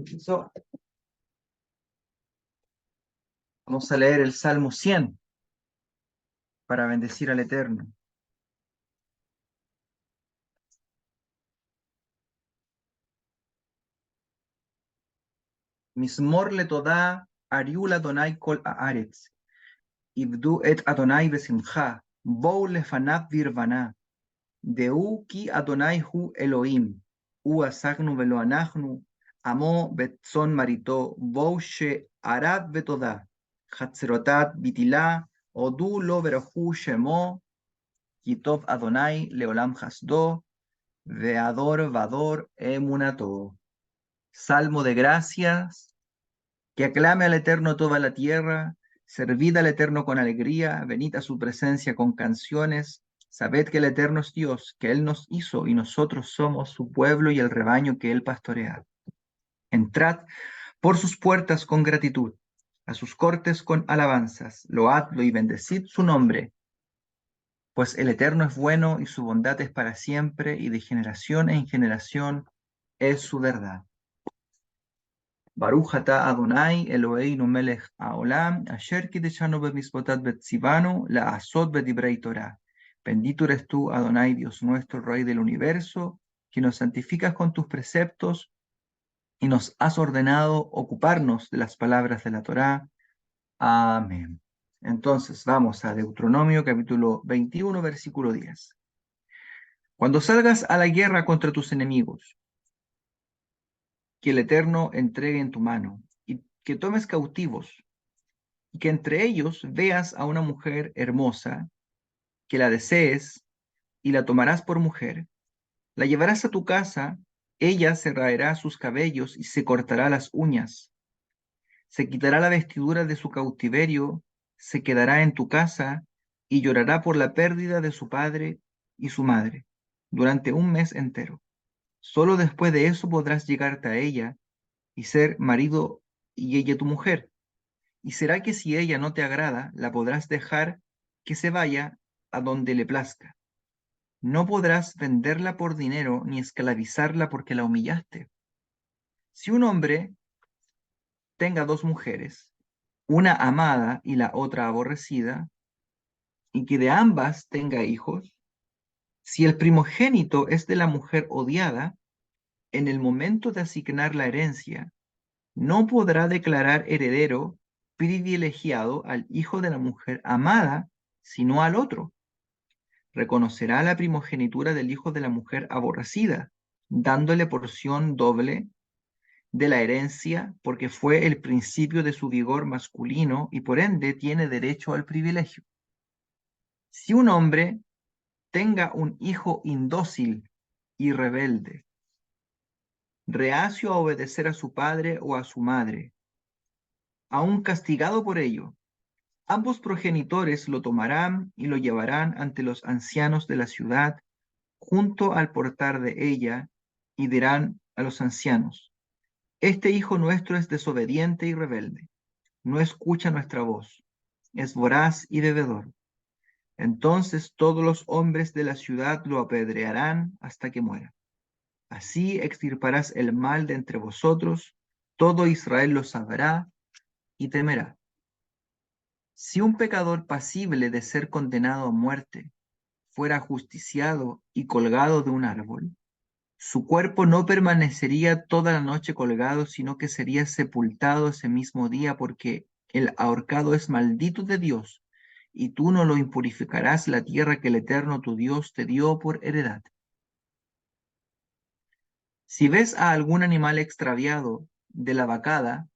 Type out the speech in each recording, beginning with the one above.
Permiso. Vamos a leer el Salmo 100 para bendecir al Eterno. Mismor le toda ariul Adonai kol haaretz. Ibdu et Adonai besimcha. Bou lefanav virvana. Deu ki Adonai hu Elohim. U asagnu velo anachnu. Amo betzon marito. Bou she arab betoda. Hatzerotat bitila. Odu lo verohu shemo. Kitov Adonai leolam hasdo. Veador vador emunato. Salmo de gracias. Que aclame al Eterno toda la tierra. Servid al Eterno con alegría. Venid a su presencia con canciones. Sabed que el Eterno es Dios, que Él nos hizo y nosotros somos su pueblo y el rebaño que Él pastorea. Entrad por sus puertas con gratitud, a sus cortes con alabanzas. Loadlo y bendecid su nombre. Pues el Eterno es bueno y su bondad es para siempre, y de generación en generación es su verdad. Baruch atah Adonai Eloheinu melech haolam, asher kideshanu b'mitzvotat betzivanu la'asot b'divrei Torah. Bendito eres tú, Adonai, Dios nuestro, Rey del universo, que nos santificas con tus preceptos y nos has ordenado ocuparnos de las palabras de la Torah. Amén. Entonces vamos a Deuteronomio capítulo 21, versículo 10. Cuando salgas a la guerra contra tus enemigos, que el Eterno entregue en tu mano, y que tomes cautivos, y que entre ellos veas a una mujer hermosa, que la desees, y la tomarás por mujer, la llevarás a tu casa, ella se raerá sus cabellos y se cortará las uñas, se quitará la vestidura de su cautiverio, se quedará en tu casa, y llorará por la pérdida de su padre y su madre, durante un mes entero. Solo después de eso podrás llegarte a ella y ser marido y ella tu mujer. Y será que si ella no te agrada, la podrás dejar que se vaya a donde le plazca. No podrás venderla por dinero ni esclavizarla porque la humillaste. Si un hombre tenga dos mujeres, una amada y la otra aborrecida, y que de ambas tenga hijos, si el primogénito es de la mujer odiada, en el momento de asignar la herencia, no podrá declarar heredero privilegiado al hijo de la mujer amada, sino al otro. Reconocerá la primogenitura del hijo de la mujer aborrecida, dándole porción doble de la herencia, porque fue el principio de su vigor masculino y por ende tiene derecho al privilegio. Si un hombre tenga un hijo indócil y rebelde, reacio a obedecer a su padre o a su madre, aún castigado por ello, ambos progenitores lo tomarán y lo llevarán ante los ancianos de la ciudad junto al portal de ella, y dirán a los ancianos: este hijo nuestro es desobediente y rebelde, no escucha nuestra voz, es voraz y bebedor. Entonces todos los hombres de la ciudad lo apedrearán hasta que muera. Así extirparás el mal de entre vosotros, todo Israel lo sabrá y temerá. Si un pecador pasible de ser condenado a muerte fuera ajusticiado y colgado de un árbol, su cuerpo no permanecería toda la noche colgado, sino que sería sepultado ese mismo día, porque el ahorcado es maldito de Dios, y tú no lo impurificarás la tierra que el Eterno tu Dios te dio por heredad. Si ves a algún animal extraviado de la vacada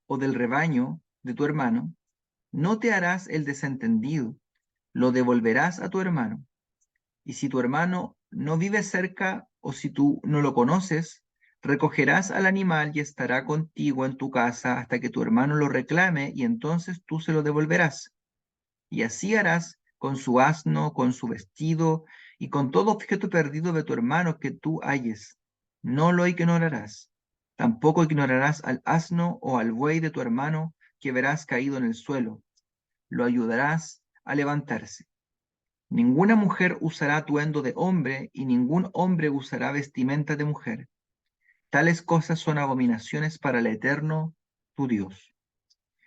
o del rebaño de tu hermano, no te harás el desentendido, lo devolverás a tu hermano. Y si tu hermano no vive cerca o si tú no lo conoces, recogerás al animal y estará contigo en tu casa hasta que tu hermano lo reclame, y entonces tú se lo devolverás. Y así harás con su asno, con su vestido y con todo objeto perdido de tu hermano que tú halles. No lo ignorarás. Tampoco ignorarás al asno o al buey de tu hermano que verás caído en el suelo. Lo ayudarás a levantarse. Ninguna mujer usará atuendo de hombre y ningún hombre usará vestimenta de mujer. Tales cosas son abominaciones para el Eterno, tu Dios.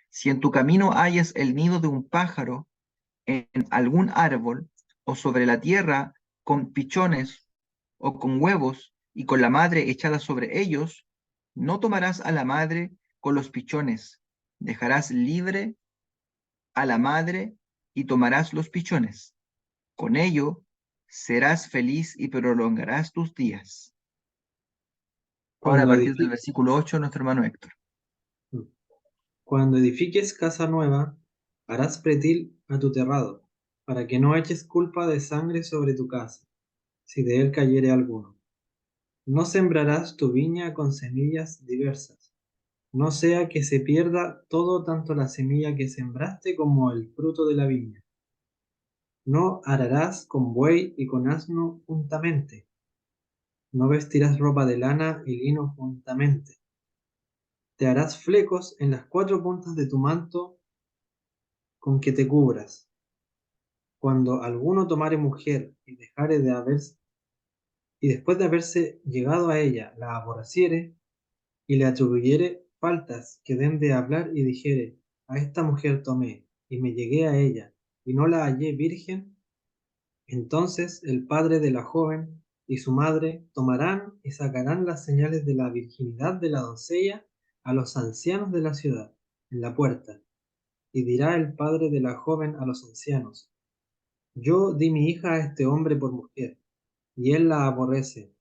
Si en tu camino hallas el nido de un pájaro en algún árbol o sobre la tierra con pichones o con huevos y con la madre echada sobre ellos, no tomarás a la madre con los pichones, dejarás libre a la madre y tomarás los pichones. Con ello serás feliz y prolongarás tus días. Ahora a Cuando partir del edifiques, versículo 8, nuestro hermano Héctor. cuando edifiques casa nueva, harás pretil a tu terrado, para que no eches culpa de sangre sobre tu casa, si de él cayere alguno. No sembrarás tu viña con semillas diversas, no sea que se pierda todo, tanto la semilla que sembraste como el fruto de la viña. No ararás con buey y con asno juntamente, no vestirás ropa de lana y lino juntamente. Te harás flecos en las cuatro puntas de tu manto con que te cubras. Cuando alguno tomare mujer y dejare de haberse, y después de haberse llegado a ella, la aborreciere y le atribuyere faltas que den de hablar y dijere, a esta mujer tomé y me llegué a ella y no la hallé virgen, entonces el padre de la joven y su madre tomarán y sacarán las señales de la virginidad de la doncella a los ancianos de la ciudad, en la puerta, y dirá el padre de la joven a los ancianos, yo di mi hija a este hombre por mujer, y él la aborrece,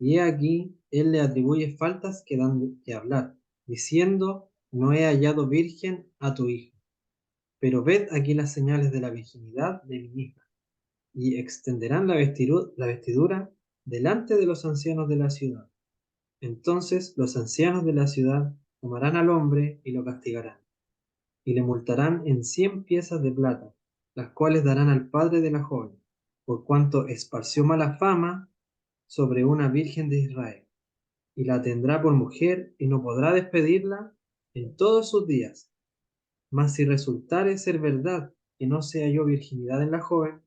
y he aquí, él le atribuye faltas que dan que hablar, diciendo, no he hallado virgen a tu hija, pero ved aquí las señales de la virginidad de mi hija y extenderán la vestidura delante de los ancianos de la ciudad. Entonces los ancianos de la ciudad tomarán al hombre y lo castigarán, y le multarán en 100 piezas de plata, las cuales darán al padre de la joven, por cuanto esparció mala fama sobre una virgen de Israel, y la tendrá por mujer y no podrá despedirla en todos sus días. Mas si resultare ser verdad que no se halló virginidad en la joven,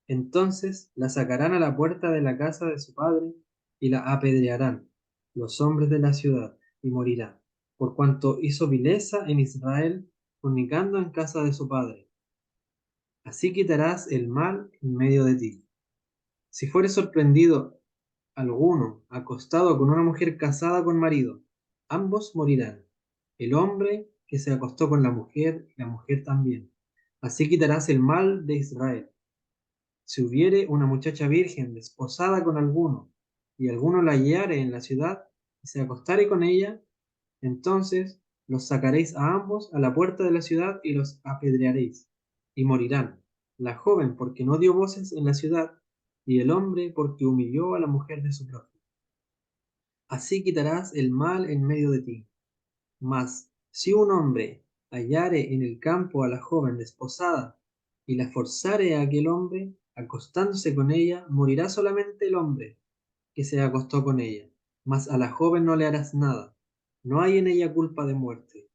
entonces la sacarán a la puerta de la casa de su padre y la apedrearán los hombres de la ciudad y morirá, por cuanto hizo vileza en Israel, fornicando en casa de su padre. Así quitarás el mal en medio de ti. Si fuere sorprendido alguno acostado con una mujer casada con marido, ambos morirán, el hombre que se acostó con la mujer y la mujer también. Así quitarás el mal de Israel. Si hubiere una muchacha virgen desposada con alguno, y alguno la hallare en la ciudad, y se acostare con ella, entonces los sacaréis a ambos a la puerta de la ciudad y los apedrearéis, y morirán, la joven porque no dio voces en la ciudad, y el hombre porque humilló a la mujer de su prójimo. Así quitarás el mal en medio de ti. Mas si un hombre hallare en el campo a la joven desposada y la forzare a aquel hombre, acostándose con ella, morirá solamente el hombre que se acostó con ella, mas a la joven no le harás nada, no hay en ella culpa de muerte,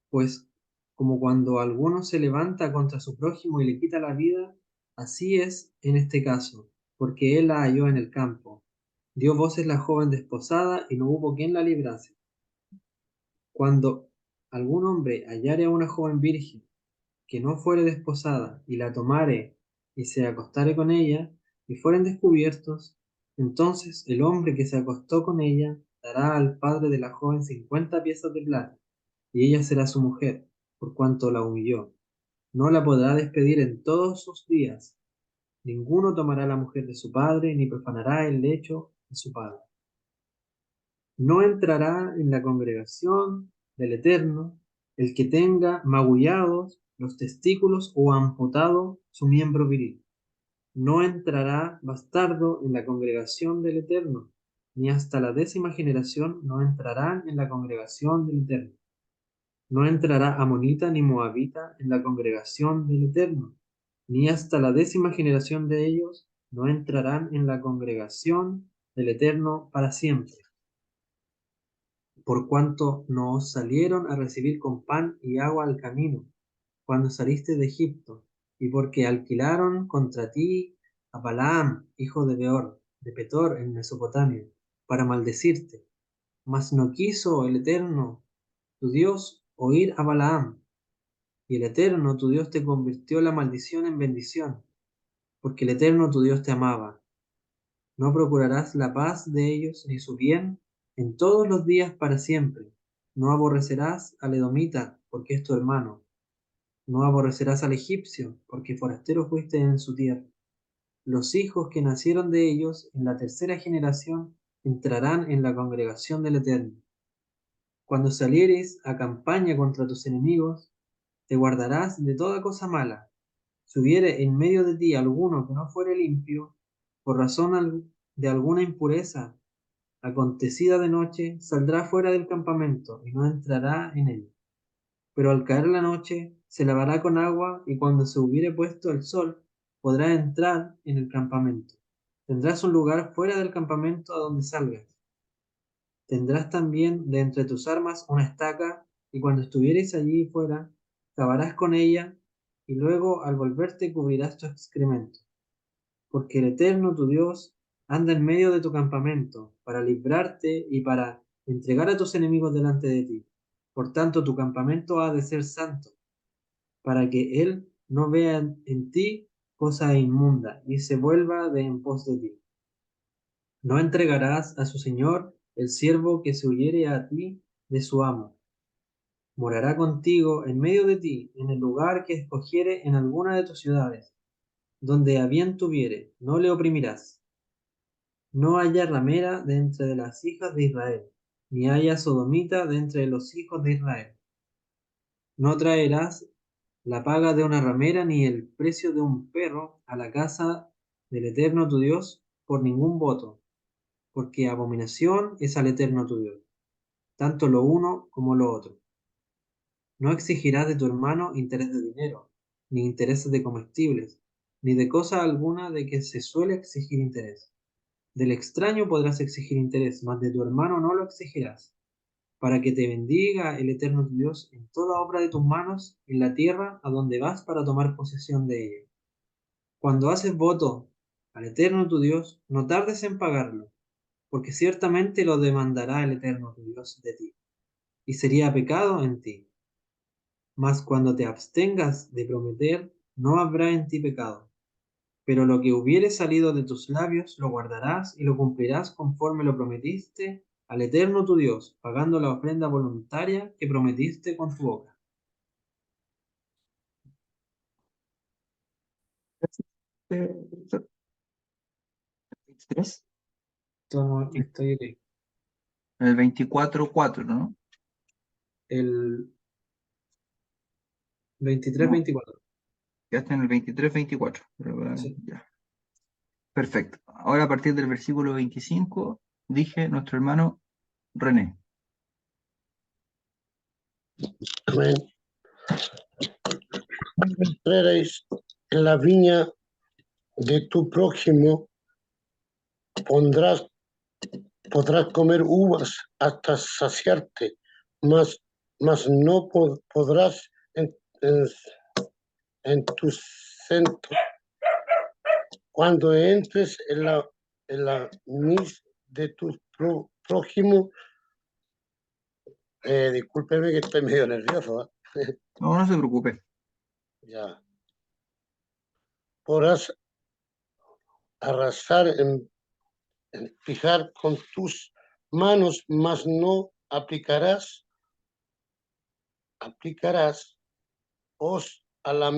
pues como cuando alguno se levanta contra su prójimo y le quita la vida, así es en este caso, porque él la halló en el campo. Dio voces la joven desposada y no hubo quien la librase. Cuando algún hombre hallare a una joven virgen que no fuere desposada y la tomare y se acostare con ella y fueren descubiertos, entonces el hombre que se acostó con ella dará al padre de la joven 50 piezas de plata y ella será su mujer, por cuanto la humilló. No la podrá despedir en todos sus días. Ninguno tomará la mujer de su padre ni profanará el lecho de su padre. No entrará en la congregación del Eterno el que tenga magullados los testículos o amputado su miembro viril. No entrará bastardo en la congregación del Eterno, ni hasta la 10ª generación no entrarán en la congregación del Eterno. No entrará amonita ni moabita en la congregación del Eterno, ni hasta la 10ª generación de ellos no entrarán en la congregación del Eterno para siempre, por cuanto no os salieron a recibir con pan y agua al camino, cuando saliste de Egipto, y porque alquilaron contra ti a Balaam, hijo de Beor, de Petor en Mesopotamia, para maldecirte, Mas no quiso el Eterno, tu Dios, oír a Balaam, y el Eterno, tu Dios, te convirtió la maldición en bendición, porque el Eterno, tu Dios, te amaba. No procurarás la paz de ellos ni su bien en todos los días para siempre. No aborrecerás al edomita, porque es tu hermano. No aborrecerás al egipcio, porque forastero fuiste en su tierra. Los hijos que nacieron de ellos en la tercera generación entrarán en la congregación del Eterno. Cuando salieres a campaña contra tus enemigos, te guardarás de toda cosa mala. Si hubiere en medio de ti alguno que no fuere limpio, por razón de alguna impureza acontecida de noche, saldrá fuera del campamento y no entrará en él. Pero al caer la noche, se lavará con agua y cuando se hubiere puesto el sol, podrá entrar en el campamento. Tendrás un lugar fuera del campamento a donde salgas. Tendrás también de entre tus armas una estaca, y cuando estuvieres allí fuera, cavarás con ella, y luego al volverte cubrirás tu excremento. Porque el Eterno tu Dios anda en medio de tu campamento, para librarte y para entregar a tus enemigos delante de ti. Por tanto, tu campamento ha de ser santo, para que Él no vea en ti cosa inmunda, y se vuelva de en pos de ti. No entregarás a su señor el siervo que se huyere a ti de su amo. Morará contigo en medio de ti, en el lugar que escogiere en alguna de tus ciudades, donde a bien tuviere, no le oprimirás. No haya ramera de entre de las hijas de Israel, ni haya sodomita de entre los hijos de Israel. No traerás la paga de una ramera ni el precio de un perro a la casa del Eterno tu Dios por ningún voto, porque abominación es al Eterno tu Dios, tanto lo uno como lo otro. No exigirás de tu hermano interés de dinero, ni intereses de comestibles, ni de cosa alguna de que se suele exigir interés. Del extraño podrás exigir interés, mas de tu hermano no lo exigirás, para que te bendiga el Eterno tu Dios en toda obra de tus manos en la tierra a donde vas para tomar posesión de ella. Cuando haces voto al Eterno tu Dios, no tardes en pagarlo, porque ciertamente lo demandará el Eterno tu Dios de ti, y sería pecado en ti. Mas cuando te abstengas de prometer, no habrá en ti pecado. Pero lo que hubiere salido de tus labios lo guardarás y lo cumplirás conforme lo prometiste al Eterno tu Dios, pagando la ofrenda voluntaria que prometiste con tu boca. Eh, 23, Estoy aquí. el 24:4, ¿no? El No, 23-24. ya está en el 23-24. Sí. Ya. Perfecto. Ahora a partir del versículo 25, dije nuestro hermano René. Amén. Entraréis en la viña de tu prójimo, podrás comer uvas hasta saciarte, mas no podrás en, en tu centro. Cuando entres en la mies de tu prójimo, discúlpeme que estoy medio nervioso, ¿eh? No, no se preocupe. Ya. Podrás arrasar en fijar con tus manos, mas no aplicarás os a la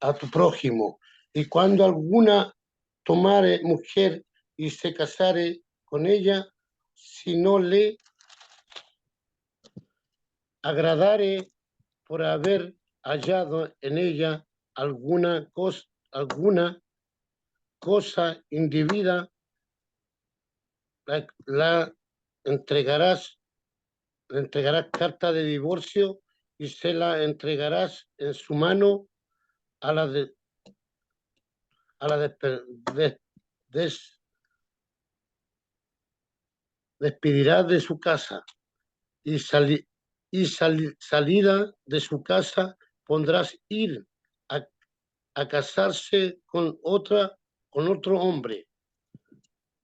a tu prójimo. Y cuando alguna tomare mujer y se casare con ella, si no le agradare por haber hallado en ella alguna cosa indebida, la entregarás, le entregarás carta de divorcio y se la entregarás en su mano a la, a la des, despedirás de su casa y, salida de su casa pondrás ir a casarse con otro hombre.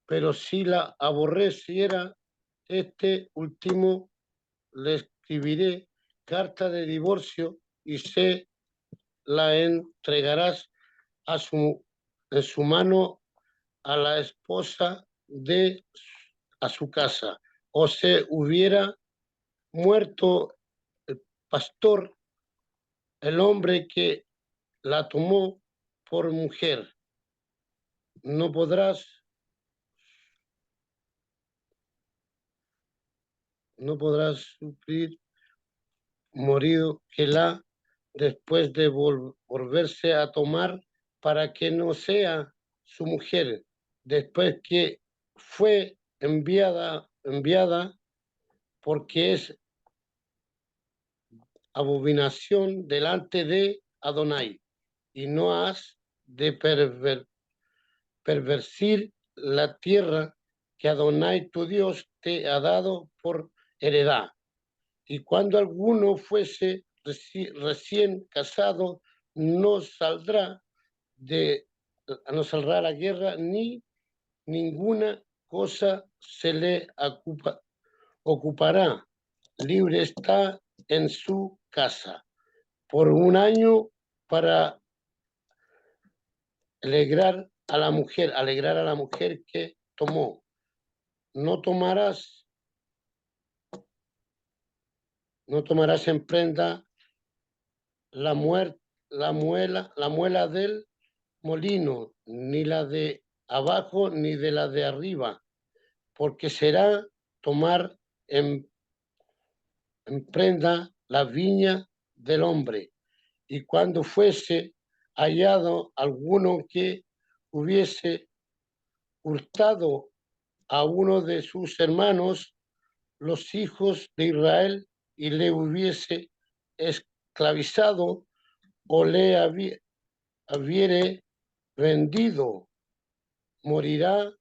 pero si la aborreciera, este último le escribiré carta de divorcio y se la entregarás en su mano a la esposa a su casa. O se hubiera muerto el pastor, el hombre que la tomó por mujer. No podrás sufrir morido que la después de volverse a tomar para que no sea su mujer, después que fue enviada porque es abominación delante de Adonai, y no has de pervertir la tierra que Adonai tu Dios te ha dado por heredad. Y cuando alguno fuese recién casado, no saldrá a la guerra, ni ninguna cosa se le ocupará. Libre está en su casa por un año para alegrar a la mujer que tomó. No tomarás en prenda la muela del molino, ni la de abajo ni de la de arriba, porque será tomar en prenda la viña del hombre. Y cuando fuese hallado alguno que hubiese hurtado a uno de sus hermanos, los hijos de Israel, y le hubiese esclavizado o le hubiere vendido, morirá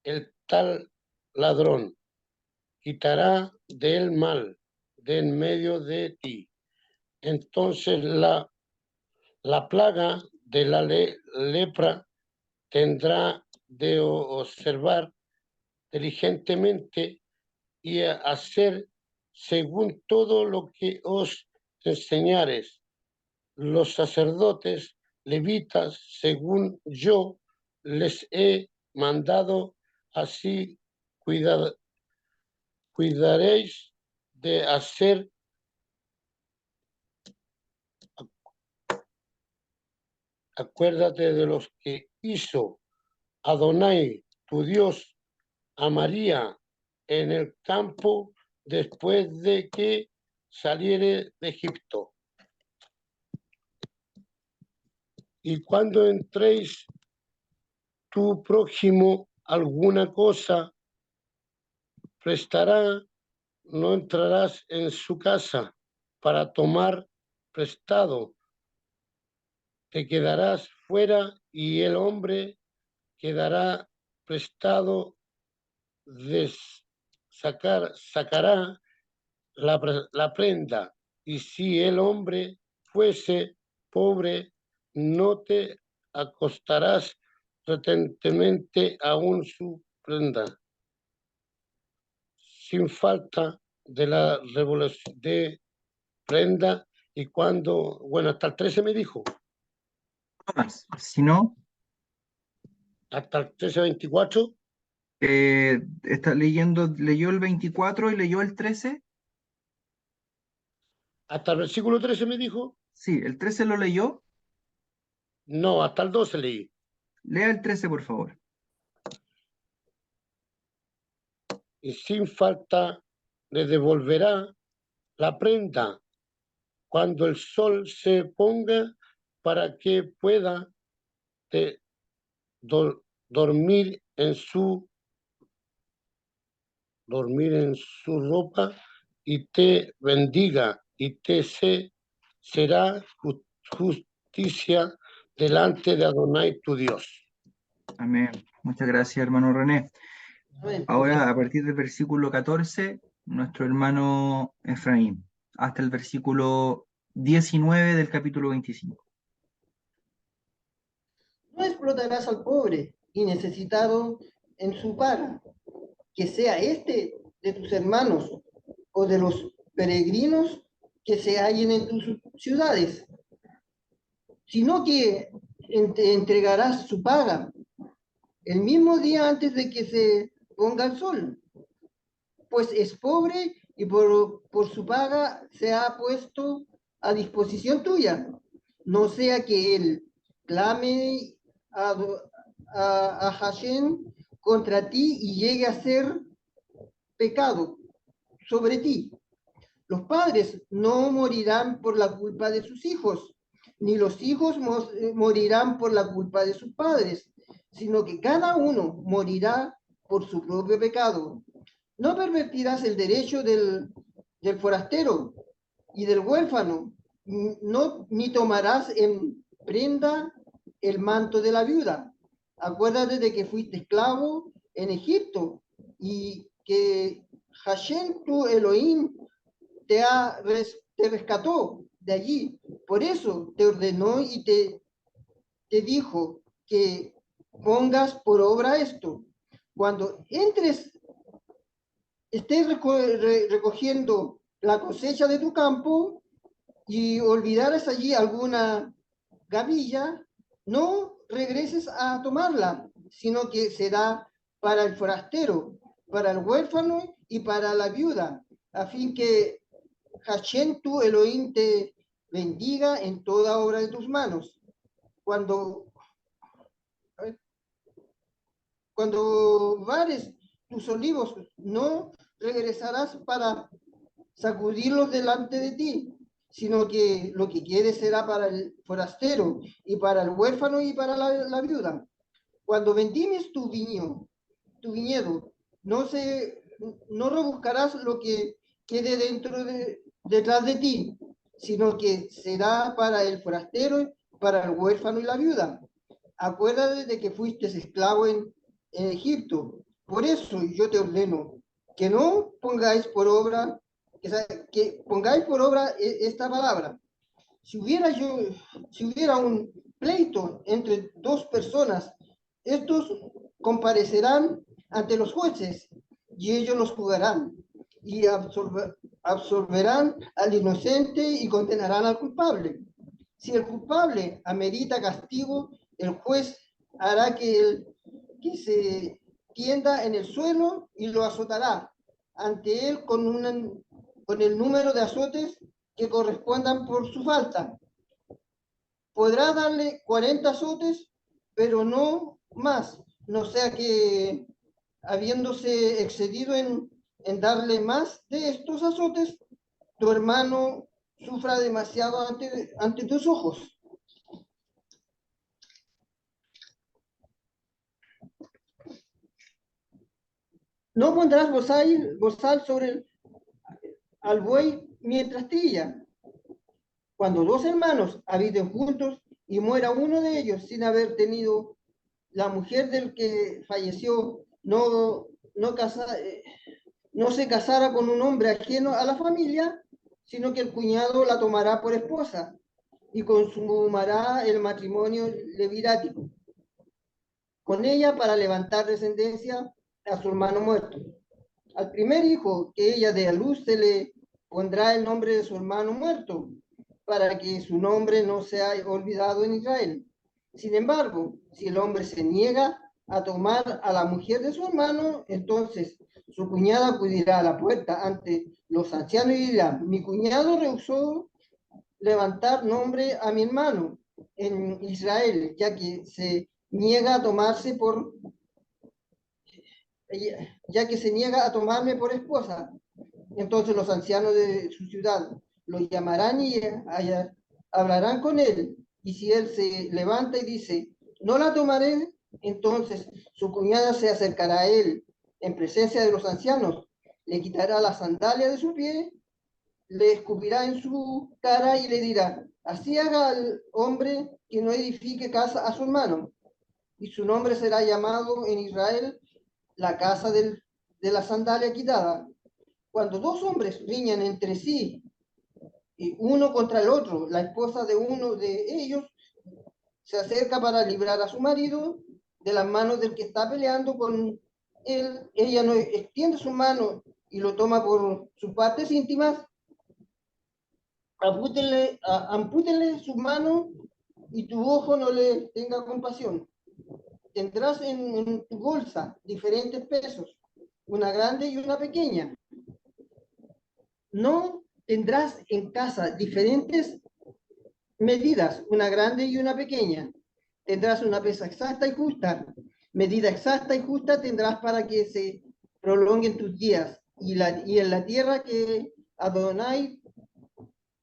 el tal ladrón, quitará del mal de en medio de ti. Entonces la plaga de la lepra tendrá de observar diligentemente y hacer según todo lo que os enseñares los sacerdotes levitas, según yo les he mandado, así cuidaréis de hacer. Acuérdate de los que hizo Adonai, tu Dios, a María en el campo después de que saliere de Egipto. Y cuando entréis tu prójimo alguna cosa prestará, no entrarás en su casa para tomar prestado, te quedarás fuera y el hombre quedará prestado sacará la prenda, y si el hombre fuese pobre, no te acostarás retentemente aún su prenda, sin falta de la revolución de prenda. Y cuando, bueno, hasta el 13 me dijo, Más. Si no, hasta el 13:24, está leyó el 24 y leyó el 13. hasta el versículo 13 me dijo, Sí, el 13 lo leyó. no, hasta el 12 leí. Lea el 13, por favor. Y sin falta le devolverá la prenda cuando el sol se ponga, para que pueda dormir en su ropa, y te bendiga, y te será justicia delante de Adonai tu Dios. Amén. Muchas gracias, hermano René. Ahora, a partir del versículo 14, nuestro hermano Efraín, hasta el versículo 19 del capítulo 25. No explotarás al pobre y necesitado, en su paga, que sea este de tus hermanos o de los peregrinos que se hallen en tus ciudades, sino que te entregarás su paga el mismo día antes de que se ponga el sol, pues es pobre y por su paga se ha puesto a disposición tuya. No sea que él clame a Hashem contra ti y llegue a ser pecado sobre ti. Los padres no morirán por la culpa de sus hijos, ni los hijos morirán por la culpa de sus padres, sino que cada uno morirá por su propio pecado. No pervertirás el derecho del forastero y del huérfano, no, ni tomarás en prenda el manto de la viuda. Acuérdate de que fuiste esclavo en Egipto y que Hashem, tu Elohim, te rescató de allí. Por eso te ordenó y te dijo que pongas por obra esto. Cuando estés recogiendo la cosecha de tu campo y olvidaras allí alguna gavilla, no regreses a tomarla, sino que será para el forastero, para el huérfano y para la viuda, a fin que Hashem tu Elohim te bendiga en toda obra de tus manos. Cuando vares tus olivos, no regresarás para sacudirlos delante de ti, sino que lo que quieres será para el forastero y para el huérfano y para la viuda. Cuando vendimes tu viñedo, no rebuscarás lo que quede detrás de ti, sino que será para el forastero, para el huérfano y la viuda. Acuérdate de que fuiste esclavo en Egipto. Por eso yo te ordeno que no pongáis por obra, que pongáis por obra esta palabra. Si hubiera un pleito entre dos personas, estos comparecerán ante los jueces y ellos los juzgarán y absolverán al inocente y condenarán al culpable. Si el culpable amerita castigo, el juez hará que se tienda en el suelo y lo azotará ante él con el número de azotes que correspondan por su falta. Podrá darle 40 azotes, pero no más, no sea que habiéndose excedido en darle más de estos azotes, tu hermano sufra demasiado ante tus ojos. No pondrás bozal sobre al buey mientras trilla. Cuando dos hermanos habiten juntos y muera uno de ellos sin haber tenido la mujer del que falleció, no se casara con un hombre ajeno a la familia, sino que el cuñado la tomará por esposa y consumará el matrimonio levirático con ella para levantar descendencia a su hermano muerto. Al primer hijo que ella dé a luz se le pondrá el nombre de su hermano muerto, para que su nombre no sea olvidado en Israel. Sin embargo, si el hombre se niega a tomar a la mujer de su hermano, entonces su cuñada acudirá a la puerta ante los ancianos y dirá: mi cuñado rehusó levantar nombre a mi hermano en Israel, ya que se niega a tomarme por esposa. Entonces los ancianos de su ciudad lo llamarán y hablarán con él. Y si él se levanta y dice: no la tomaré, entonces su cuñada se acercará a él en presencia de los ancianos, le quitará la sandalia de su pie, le escupirá en su cara y le dirá: así haga al hombre que no edifique casa a su hermano. Y su nombre será llamado en Israel la casa de la sandalia quitada. Cuando dos hombres riñan entre sí, y uno contra el otro, la esposa de uno de ellos se acerca para librar a su marido de las manos del que está peleando con él. Ella no extiende su mano y lo toma por sus partes íntimas. Ampútenle su mano y tu ojo no le tenga compasión. Tendrás en tu bolsa diferentes pesos, una grande y una pequeña. No tendrás en casa diferentes medidas, una grande y una pequeña. Tendrás una pesa exacta y justa. Medida exacta y justa tendrás para que se prolonguen tus días. Y en la tierra que Adonai,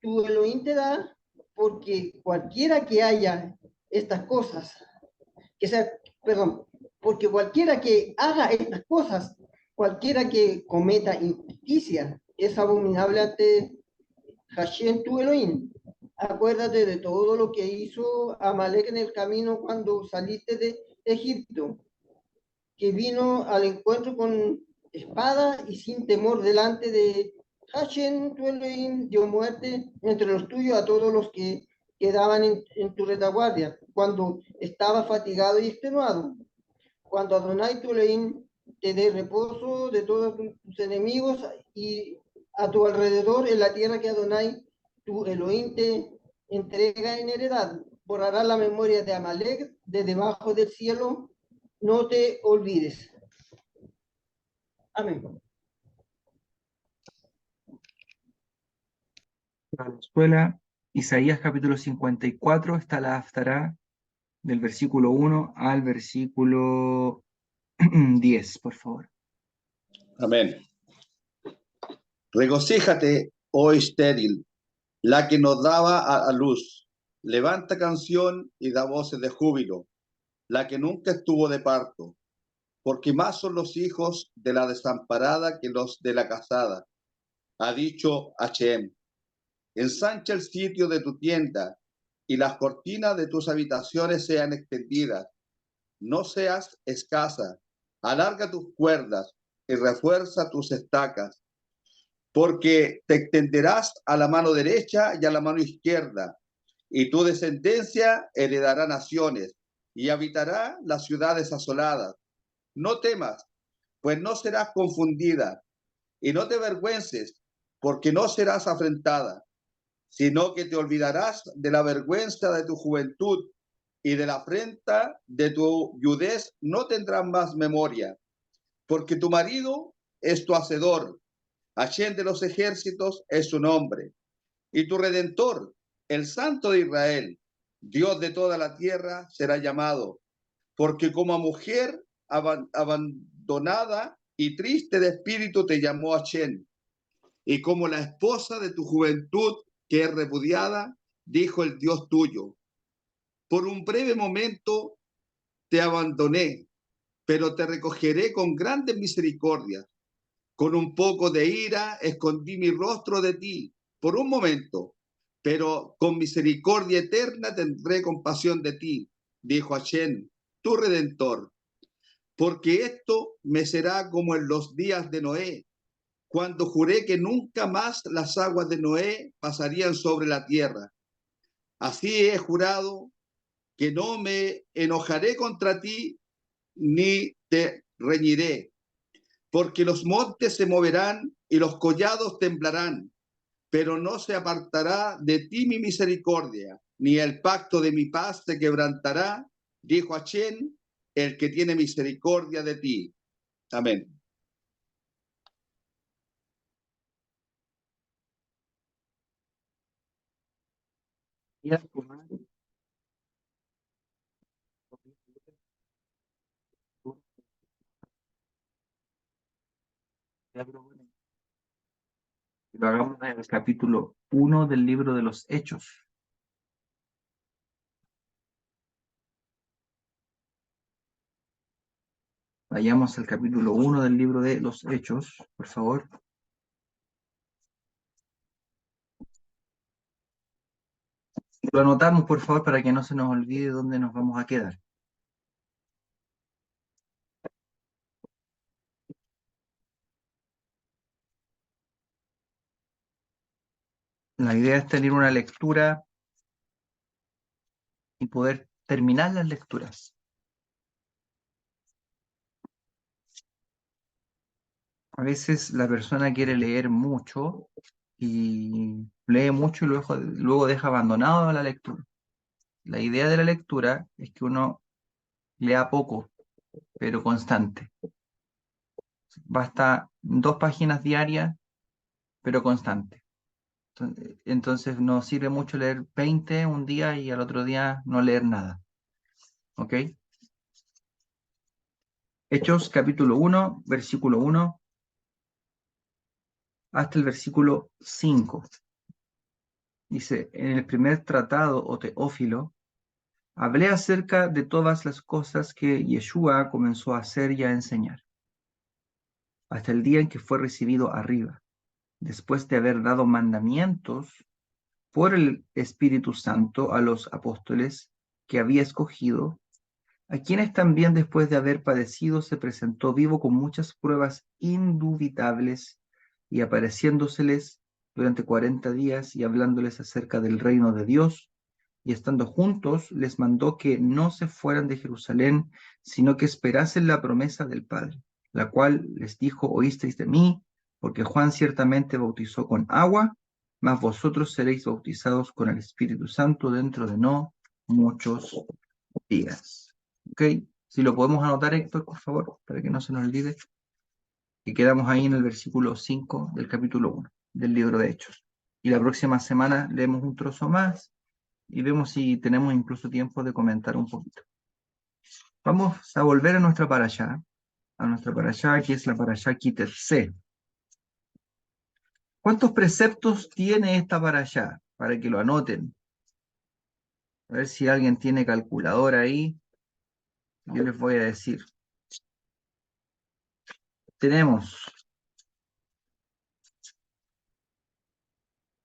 tu Elohim, te da, porque cualquiera que haya estas cosas, perdón, porque cualquiera que haga estas cosas, cualquiera que cometa injusticia, es abominable ante Hashem tu Elohim. Acuérdate de todo lo que hizo Amalek en el camino cuando saliste de Egipto, que vino al encuentro con espada y sin temor delante de Hashem tu Elohim, dio muerte entre los tuyos a todos los que quedaban en tu retaguardia, cuando estaba fatigado y extenuado. Cuando Adonai tu Elohim te dé reposo de todos tus enemigos y a tu alrededor en la tierra que Adonai tu Elohim te entrega en heredad. Borrará la memoria de Amalek de debajo del cielo, no te olvides. Amén. Para la escuela, Isaías capítulo 54, está la Haftará del versículo 1 al versículo 10, por favor. Amén. Regocíjate, oh estéril, la que nos daba a luz. Levanta canción y da voces de júbilo, la que nunca estuvo de parto. Porque más son los hijos de la desamparada que los de la casada. Ha dicho H.M. Ensancha el sitio de tu tienda y las cortinas de tus habitaciones sean extendidas. No seas escasa. Alarga tus cuerdas y refuerza tus estacas. Porque te extenderás a la mano derecha y a la mano izquierda, y tu descendencia heredará naciones y habitará las ciudades asoladas. No temas, pues no serás confundida, y no te avergüences, porque no serás afrentada, sino que te olvidarás de la vergüenza de tu juventud, y de la afrenta de tu viudez no tendrás más memoria, porque tu marido es tu hacedor, Hashem de los ejércitos es su nombre, y tu Redentor, el Santo de Israel, Dios de toda la tierra, será llamado, porque como a mujer abandonada y triste de espíritu te llamó Hashem, y como la esposa de tu juventud que es repudiada, dijo el Dios tuyo. Por un breve momento te abandoné, pero te recogeré con grandes misericordias. Con un poco de ira escondí mi rostro de ti por un momento, pero con misericordia eterna tendré compasión de ti, dijo Hashem, tu Redentor. Porque esto me será como en los días de Noé, cuando juré que nunca más las aguas de Noé pasarían sobre la tierra. Así he jurado que no me enojaré contra ti ni te reñiré, porque los montes se moverán y los collados temblarán, pero no se apartará de ti mi misericordia, ni el pacto de mi paz se quebrantará, dijo Hashem, el que tiene misericordia de ti. Amén. Lo hagamos en el capítulo 1 del libro de los Hechos. Vayamos al capítulo 1 del libro de los Hechos, por favor. Lo anotamos, por favor, para que no se nos olvide dónde nos vamos a quedar. La idea es tener una lectura y poder terminar las lecturas. A veces la persona quiere leer mucho y lee mucho y luego deja abandonado la lectura. La idea de la lectura es que uno lea poco, pero constante. Basta 2 páginas diarias, pero constante. Entonces no sirve mucho leer 20 un día y al otro día no leer nada. ¿Ok? Hechos capítulo 1, versículo 1 hasta el versículo 5. Dice, en el primer tratado o Teófilo, hablé acerca de todas las cosas que Yeshua comenzó a hacer y a enseñar, hasta el día en que fue recibido arriba, después de haber dado mandamientos por el Espíritu Santo a los apóstoles que había escogido, a quienes también después de haber padecido se presentó vivo con muchas pruebas indubitables y apareciéndoseles durante 40 días y hablándoles acerca del reino de Dios, y estando juntos les mandó que no se fueran de Jerusalén, sino que esperasen la promesa del Padre, la cual les dijo: oísteis de mí, porque Juan ciertamente bautizó con agua, mas vosotros seréis bautizados con el Espíritu Santo dentro de no muchos días. ¿Ok? Si lo podemos anotar, Héctor, por favor, para que no se nos olvide, que quedamos ahí en el versículo 5 del capítulo 1 del libro de Hechos. Y la próxima semana leemos un trozo más y vemos si tenemos incluso tiempo de comentar un poquito. Vamos a volver a nuestra parashá, que es la parashá Kitetse. ¿Cuántos preceptos tiene esta parashá? Para que lo anoten. A ver si alguien tiene calculadora ahí. Yo les voy a decir. Tenemos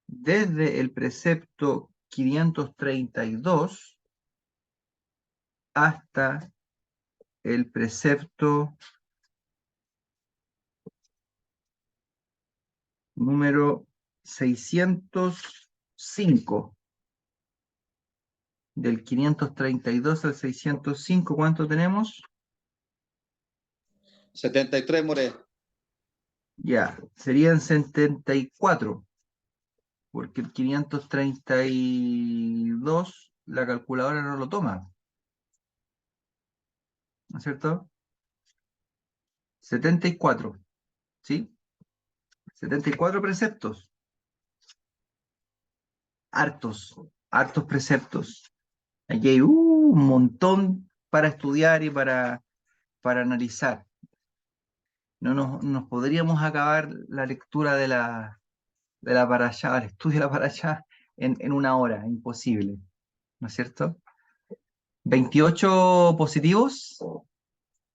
desde el precepto 532 hasta el precepto número 605. Del 532 al 605, ¿cuánto tenemos? 73, More. Ya, serían 74, porque el 532 la calculadora no lo toma, ¿no es cierto? 74, ¿sí? 74 preceptos, hartos preceptos. Aquí hay un montón para estudiar y para analizar. No nos podríamos acabar la lectura de la parashá, el estudio de la parashá en una hora, imposible, ¿no es cierto? 28 positivos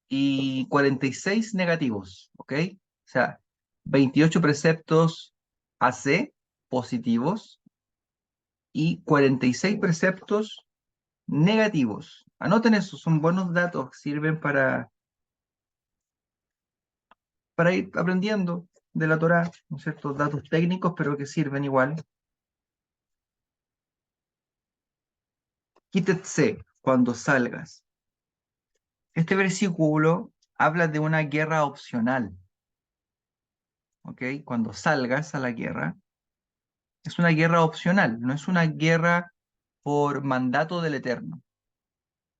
y 46 negativos, ¿ok? O sea, 28 preceptos AC positivos y 46 preceptos negativos. Anoten eso, son buenos datos, sirven para ir aprendiendo de la Torá, ¿no es cierto? Datos técnicos, pero que sirven igual. Quítese cuando salgas. Este versículo habla de una guerra opcional, ¿ok? Cuando salgas a la guerra, es una guerra opcional, no es una guerra por mandato del Eterno,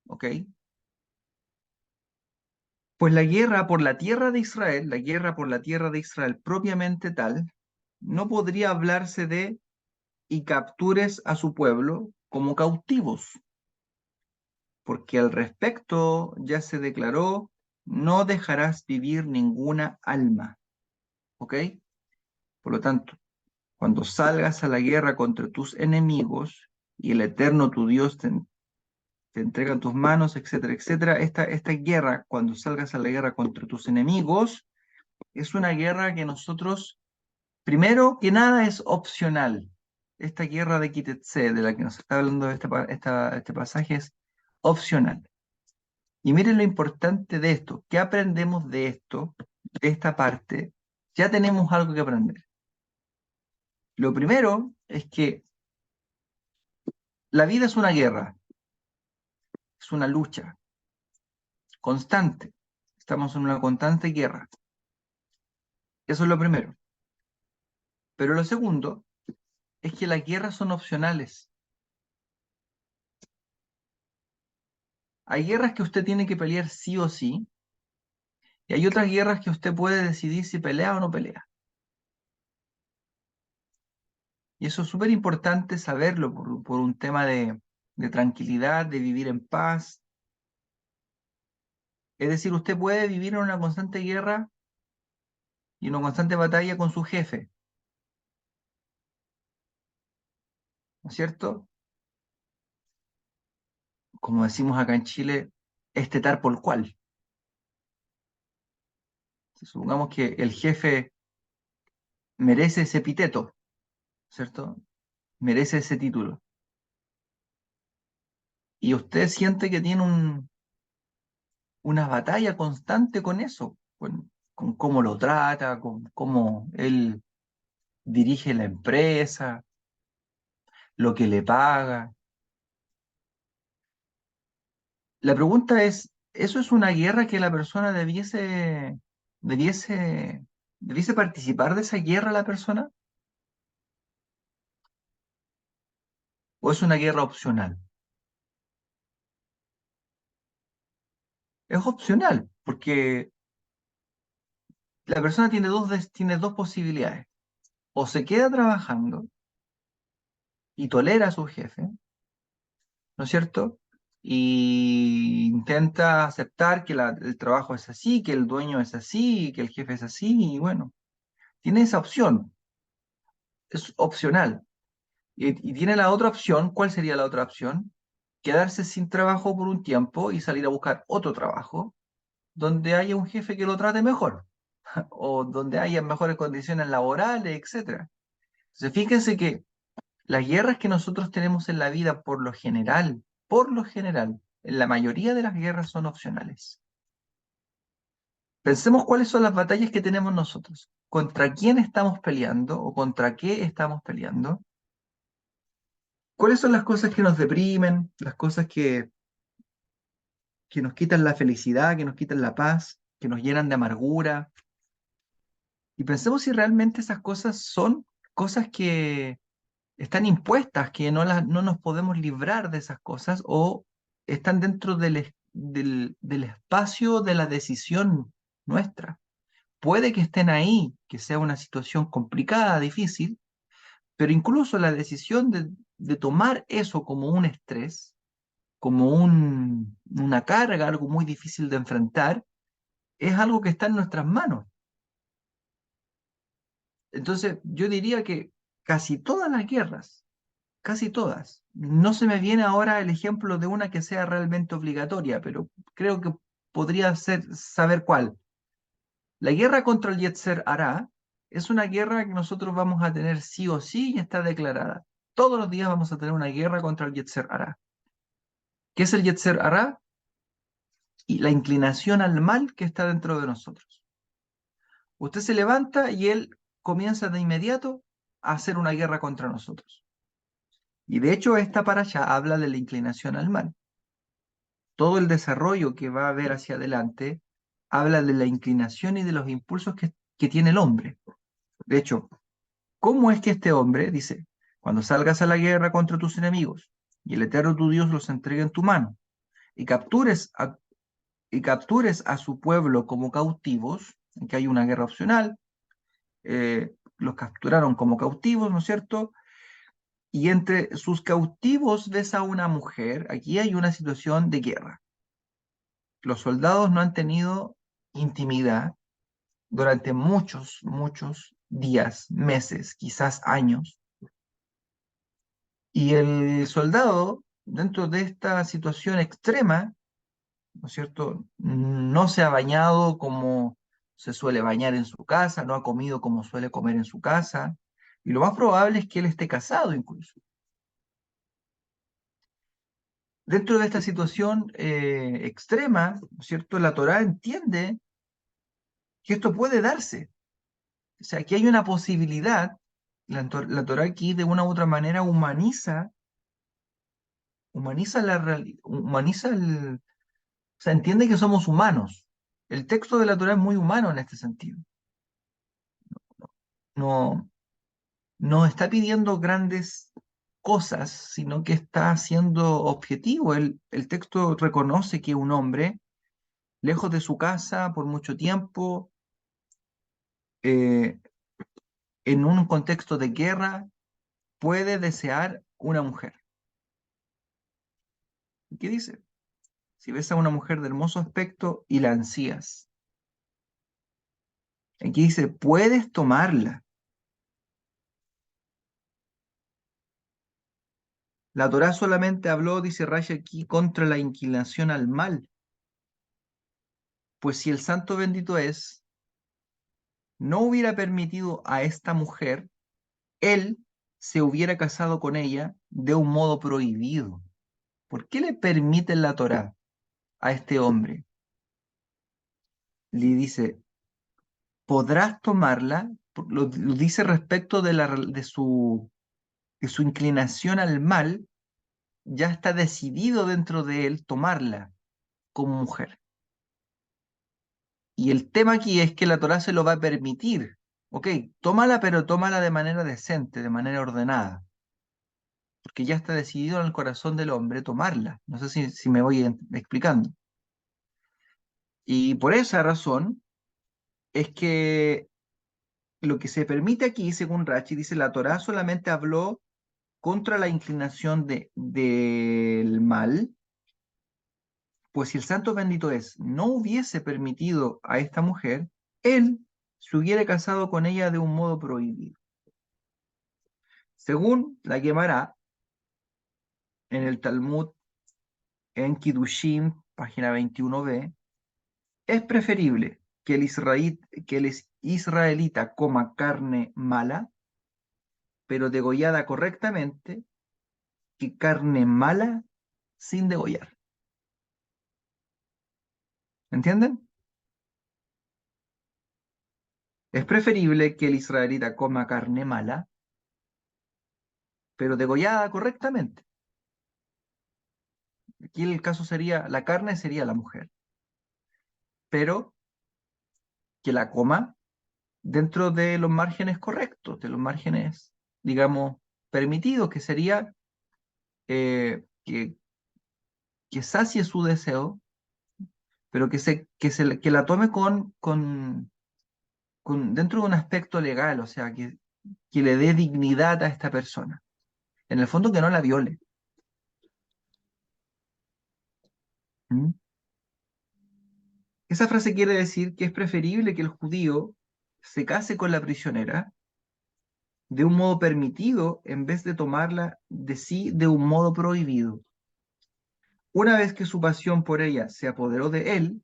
¿ok? Pues la guerra por la tierra de Israel, la guerra por la tierra de Israel propiamente tal, no podría hablarse de y captures a su pueblo como cautivos, porque al respecto ya se declaró: no dejarás vivir ninguna alma, ¿ok? Por lo tanto, cuando salgas a la guerra contra tus enemigos y el Eterno tu Dios te entrega en tus manos, etcétera, etcétera, esta guerra, cuando salgas a la guerra contra tus enemigos, es una guerra que nosotros, primero que nada, es opcional. Esta guerra de Kitetse, de la que nos está hablando este pasaje, es opcional. Y miren lo importante de esto. ¿Qué aprendemos de esto, de esta parte? Ya tenemos algo que aprender. Lo primero es que la vida es una guerra, es una lucha constante. Estamos en una constante guerra. Eso es lo primero. Pero lo segundo es que las guerras son opcionales. Hay guerras que usted tiene que pelear sí o sí, y hay otras guerras que usted puede decidir si pelea o no pelea. Y eso es súper importante saberlo por un tema de tranquilidad, de vivir en paz. Es decir, usted puede vivir en una constante guerra y una constante batalla con su jefe, ¿no es cierto? Como decimos acá en Chile, estetar por cual. Supongamos que el jefe merece ese epíteto, ¿cierto? Merece ese título. Y usted siente que tiene una batalla constante con eso, con cómo lo trata, con cómo él dirige la empresa, lo que le paga. La pregunta es, ¿eso es una guerra que la persona debiese, debiese participar de esa guerra la persona? ¿O es una guerra opcional? Es opcional, porque la persona tiene dos posibilidades. O se queda trabajando y tolera a su jefe, ¿no es cierto? Y intenta aceptar que el trabajo es así, que el dueño es así, que el jefe es así, y bueno, tiene esa opción, es opcional. Y tiene la otra opción, ¿cuál sería la otra opción? Quedarse sin trabajo por un tiempo y salir a buscar otro trabajo donde haya un jefe que lo trate mejor o donde haya mejores condiciones laborales, etcétera. Entonces, fíjense que las guerras que nosotros tenemos en la vida, por lo general, en la mayoría de las guerras son opcionales. Pensemos cuáles son las batallas que tenemos nosotros. ¿Contra quién estamos peleando o contra qué estamos peleando? ¿Cuáles son las cosas que nos deprimen, las cosas que nos quitan la felicidad, que nos quitan la paz, que nos llenan de amargura? Y pensemos si realmente esas cosas son cosas que están impuestas, que no nos podemos librar de esas cosas o están dentro del espacio de la decisión nuestra. Puede que estén ahí, que sea una situación complicada, difícil, pero incluso la decisión de tomar eso como un estrés, como una carga, algo muy difícil de enfrentar, es algo que está en nuestras manos. Entonces, yo diría que casi todas las guerras, casi todas, no se me viene ahora el ejemplo de una que sea realmente obligatoria, pero creo que podría saber cuál. La guerra contra el Yetzer Hará es una guerra que nosotros vamos a tener sí o sí y está declarada. Todos los días vamos a tener una guerra contra el Yetzer Hará. ¿Qué es el Yetzer Hará? Y la inclinación al mal que está dentro de nosotros. Usted se levanta y él comienza de inmediato a hacer una guerra contra nosotros. Y de hecho esta parasha habla de la inclinación al mal. Todo el desarrollo que va a haber hacia adelante habla de la inclinación y de los impulsos que tiene el hombre. De hecho, ¿cómo es que este hombre dice, cuando salgas a la guerra contra tus enemigos y el Eterno tu Dios los entregue en tu mano y captures a su pueblo como cautivos, en que hay una guerra opcional, los capturaron como cautivos, ¿no es cierto? Y entre sus cautivos ves a una mujer, aquí hay una situación de guerra. Los soldados no han tenido intimidad durante muchos días, meses, quizás años. Y el soldado, dentro de esta situación extrema, ¿no es cierto? No se ha bañado como se suele bañar en su casa, no ha comido como suele comer en su casa, y lo más probable es que él esté casado incluso. Dentro de esta situación extrema, ¿no es cierto? La Torá entiende que esto puede darse. O sea, que hay una posibilidad, la Torá aquí de una u otra manera humaniza o sea, entiende que somos humanos. El texto de la Torá es muy humano en este sentido. no, no está pidiendo grandes cosas, sino que está siendo objetivo. El texto reconoce que un hombre, lejos de su casa por mucho tiempo, eh, en un contexto de guerra, puede desear una mujer. ¿Qué dice? Si ves a una mujer de hermoso aspecto y la ansías. Aquí dice, puedes tomarla. La Torá solamente habló, dice Rashi aquí, contra la inclinación al mal. Pues si el santo bendito es, no hubiera permitido a esta mujer, él se hubiera casado con ella de un modo prohibido. ¿Por qué le permite la Torá a este hombre? Le dice, podrás tomarla, lo dice respecto de su inclinación al mal, ya está decidido dentro de él tomarla como mujer. Y el tema aquí es que la Torá se lo va a permitir. Ok, tómala, pero tómala de manera decente, de manera ordenada, porque ya está decidido en el corazón del hombre tomarla. No sé si me voy explicando. Y por esa razón es que lo que se permite aquí, según Rashi, dice la Torá solamente habló contra la inclinación del mal, pues si el santo bendito es, no hubiese permitido a esta mujer, él se hubiera casado con ella de un modo prohibido. Según la Gemara, en el Talmud, en Kiddushin, página 21b, es preferible que el israelita coma carne mala, pero degollada correctamente, que carne mala sin degollar. ¿Entienden? Es preferible que el israelita coma carne mala, pero degollada correctamente. Aquí el caso sería, la carne sería la mujer, pero que la coma dentro de los márgenes correctos, de los márgenes, digamos, permitidos, que sería que sacie su deseo, pero que la tome dentro de un aspecto legal, o sea, que le dé dignidad a esta persona. En el fondo, que no la viole. ¿Mm? Esa frase quiere decir que es preferible que el judío se case con la prisionera de un modo permitido en vez de tomarla de sí de un modo prohibido. Una vez que su pasión por ella se apoderó de él,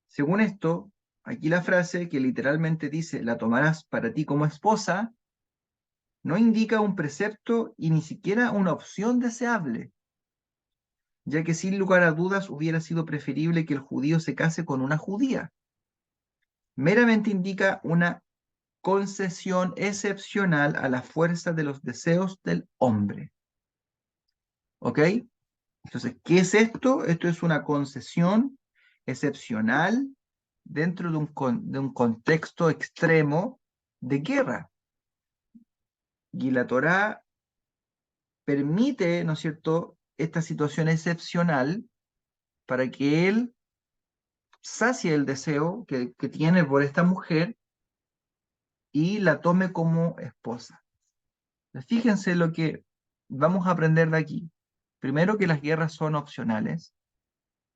según esto, aquí la frase que literalmente dice, la tomarás para ti como esposa, no indica un precepto y ni siquiera una opción deseable, ya que sin lugar a dudas hubiera sido preferible que el judío se case con una judía. Meramente indica una concesión excepcional a la fuerza de los deseos del hombre. ¿Ok? Entonces, ¿qué es esto? Esto es una concesión excepcional dentro de un contexto extremo de guerra. Y la Torá permite, ¿no es cierto?, esta situación excepcional para que él sacie el deseo que tiene por esta mujer y la tome como esposa. Fíjense lo que vamos a aprender de aquí. Primero, que las guerras son opcionales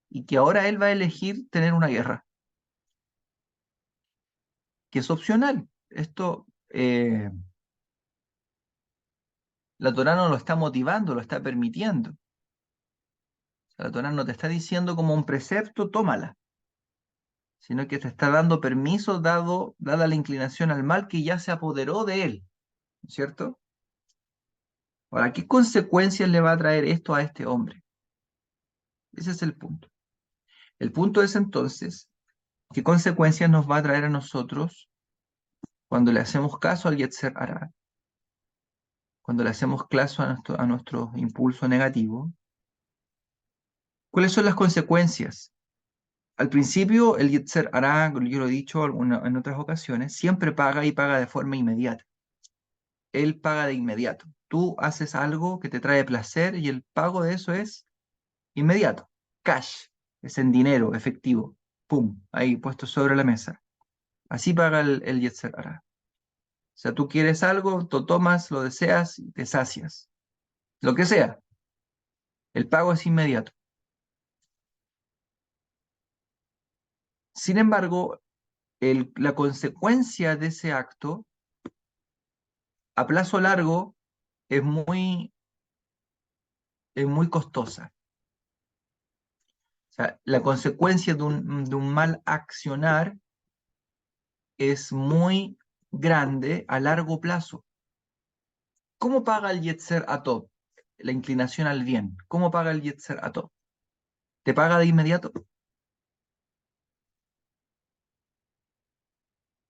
y que ahora él va a elegir tener una guerra, que es opcional. Esto, la Torá no lo está motivando, lo está permitiendo. La Torá no te está diciendo como un precepto, tómala, sino que te está dando permiso dada la inclinación al mal que ya se apoderó de él, ¿cierto? Ahora, ¿qué consecuencias le va a traer esto a este hombre? Ese es el punto. El punto es entonces, ¿qué consecuencias nos va a traer a nosotros cuando le hacemos caso al Yetzer Hara? Cuando le hacemos caso a nuestro impulso negativo. ¿Cuáles son las consecuencias? Al principio, el Yetzer Hará, yo lo he dicho en otras ocasiones, siempre paga y paga de forma inmediata. Él paga de inmediato. Tú haces algo que te trae placer y el pago de eso es inmediato. Cash, es en dinero, efectivo. Pum, ahí puesto sobre la mesa. Así paga el Yetzer Hará. O sea, tú quieres algo, lo tomas, lo deseas y te sacias. Lo que sea. El pago es inmediato. Sin embargo, la consecuencia de ese acto a plazo largo es muy costosa. O sea, la consecuencia de un mal accionar es muy grande a largo plazo. ¿Cómo paga el Yetzer Atov? La inclinación al bien. ¿Cómo paga el Yetzer Atov? ¿Te paga de inmediato?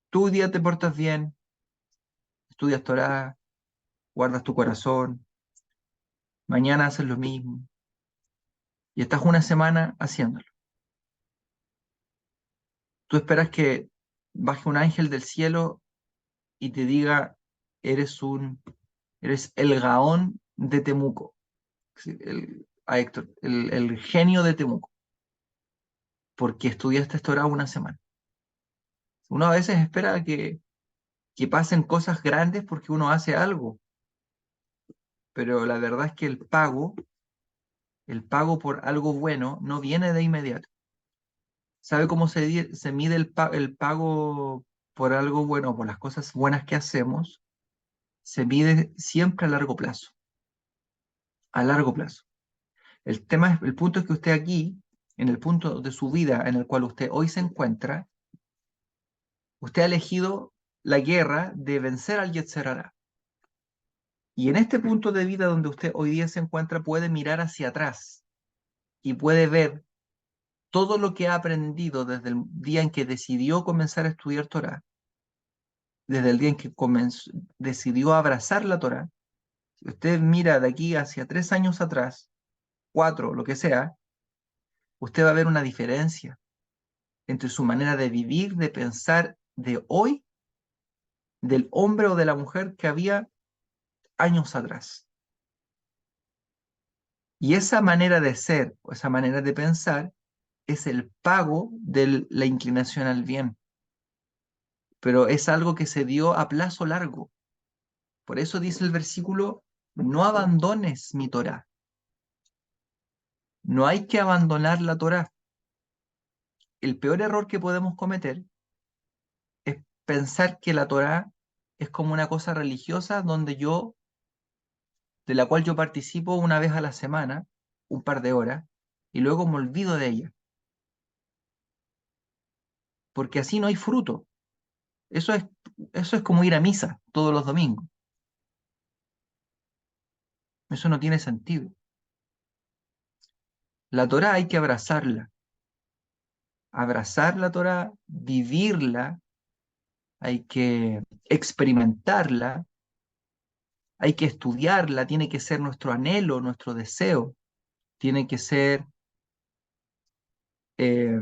Tú un día te portas bien, estudias Torah, guardas tu corazón, mañana haces lo mismo y estás una semana haciéndolo. Tú esperas que baje un ángel del cielo y te diga, eres el Gaón de Temuco, ¿sí? A Héctor, el genio de Temuco, porque estudiaste Torah una semana. Uno a veces espera que pasen cosas grandes porque uno hace algo, pero la verdad es que el pago por algo bueno no viene de inmediato. ¿Sabe cómo se mide el pago por algo bueno, por las cosas buenas que hacemos? Se mide siempre a largo plazo, a largo plazo. El punto es que usted aquí, en el punto de su vida en el cual usted hoy se encuentra, usted ha elegido la guerra de vencer al Yetzer Hará. Y en este punto de vida donde usted hoy día se encuentra, puede mirar hacia atrás y puede ver todo lo que ha aprendido desde el día en que decidió comenzar a estudiar Torah, desde el día en que decidió abrazar la Torah. Si usted mira de aquí hacia 3 años atrás, 4, lo que sea, usted va a ver una diferencia entre su manera de vivir, de pensar de hoy, del hombre o de la mujer que había años atrás. Y esa manera de ser o esa manera de pensar es el pago de la inclinación al bien, pero es algo que se dio a plazo largo. Por eso dice el versículo, no abandones mi Torah. No hay que abandonar la Torah. El peor error que podemos cometer es pensar que la Torah es como una cosa religiosa de la cual yo participo una vez a la semana, un par de horas, y luego me olvido de ella, porque así no hay fruto. Eso es, eso es como ir a misa todos los domingos. Eso no tiene sentido. La Torah hay que abrazar la Torah, vivirla, hay que experimentarla, hay que estudiarla, tiene que ser nuestro anhelo, nuestro deseo, tiene que ser eh,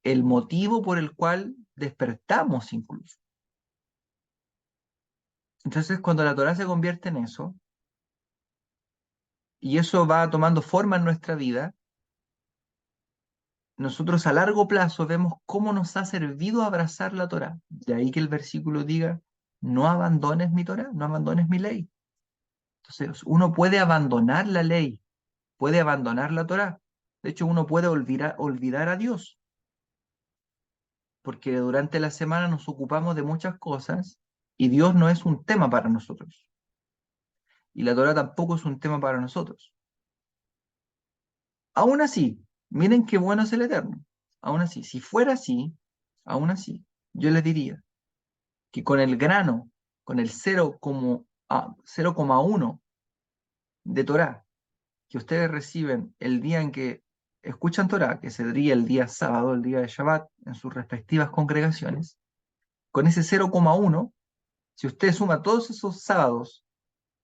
el motivo por el cual despertamos incluso. Entonces, cuando la Torah se convierte en eso, y eso va tomando forma en nuestra vida, nosotros a largo plazo vemos cómo nos ha servido abrazar la Torah. De ahí que el versículo diga, no abandones mi Torah, no abandones mi ley. Entonces, uno puede abandonar la ley, puede abandonar la Torah. De hecho, uno puede olvidar a Dios, porque durante la semana nos ocupamos de muchas cosas y Dios no es un tema para nosotros. Y la Torah tampoco es un tema para nosotros. Aún así, miren qué bueno es el Eterno. Aún así, si fuera así, aún así, yo les diría que con el grano, con el 0,1 de Torah que ustedes reciben el día en que escuchan Torah, que sería el día sábado, el día de Shabbat, en sus respectivas congregaciones, con ese 0,1, si usted suma todos esos sábados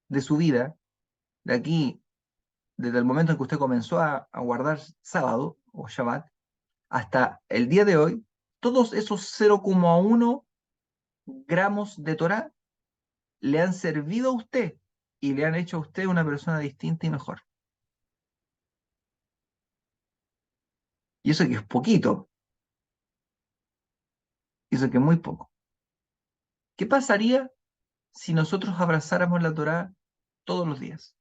de su vida, de aquí, desde el momento en que usted comenzó a guardar sábado o Shabbat, hasta el día de hoy, todos esos 0,1 gramos de Torah le han servido a usted y le han hecho a usted una persona distinta y mejor. Y eso que es poquito, y eso que es muy poco. ¿Qué pasaría si nosotros abrazáramos la Torah todos los días?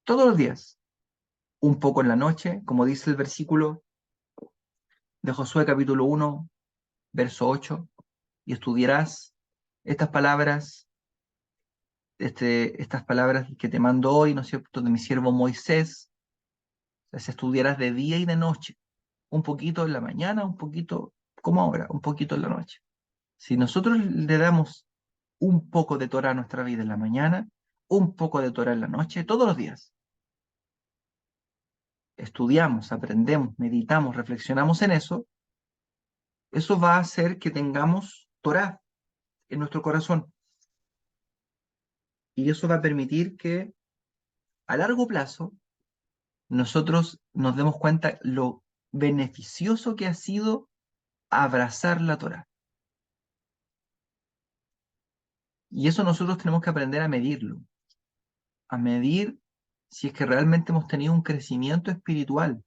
Todos los días. Un poco en la noche, como dice el versículo de Josué capítulo 1, verso 8, y estudiarás estas palabras, estas palabras que te mando hoy, ¿no es cierto?, de mi siervo Moisés, las estudiarás de día y de noche, un poquito en la mañana, un poquito como ahora, un poquito en la noche. Si nosotros le damos un poco de Torah a nuestra vida en la mañana, un poco de Torah en la noche, todos los días, estudiamos, aprendemos, meditamos, reflexionamos en eso va a hacer que tengamos Torah en nuestro corazón. Y eso va a permitir que a largo plazo nosotros nos demos cuenta lo beneficioso que ha sido abrazar la Torah. Y eso nosotros tenemos que aprender a medirlo, a medir si es que realmente hemos tenido un crecimiento espiritual.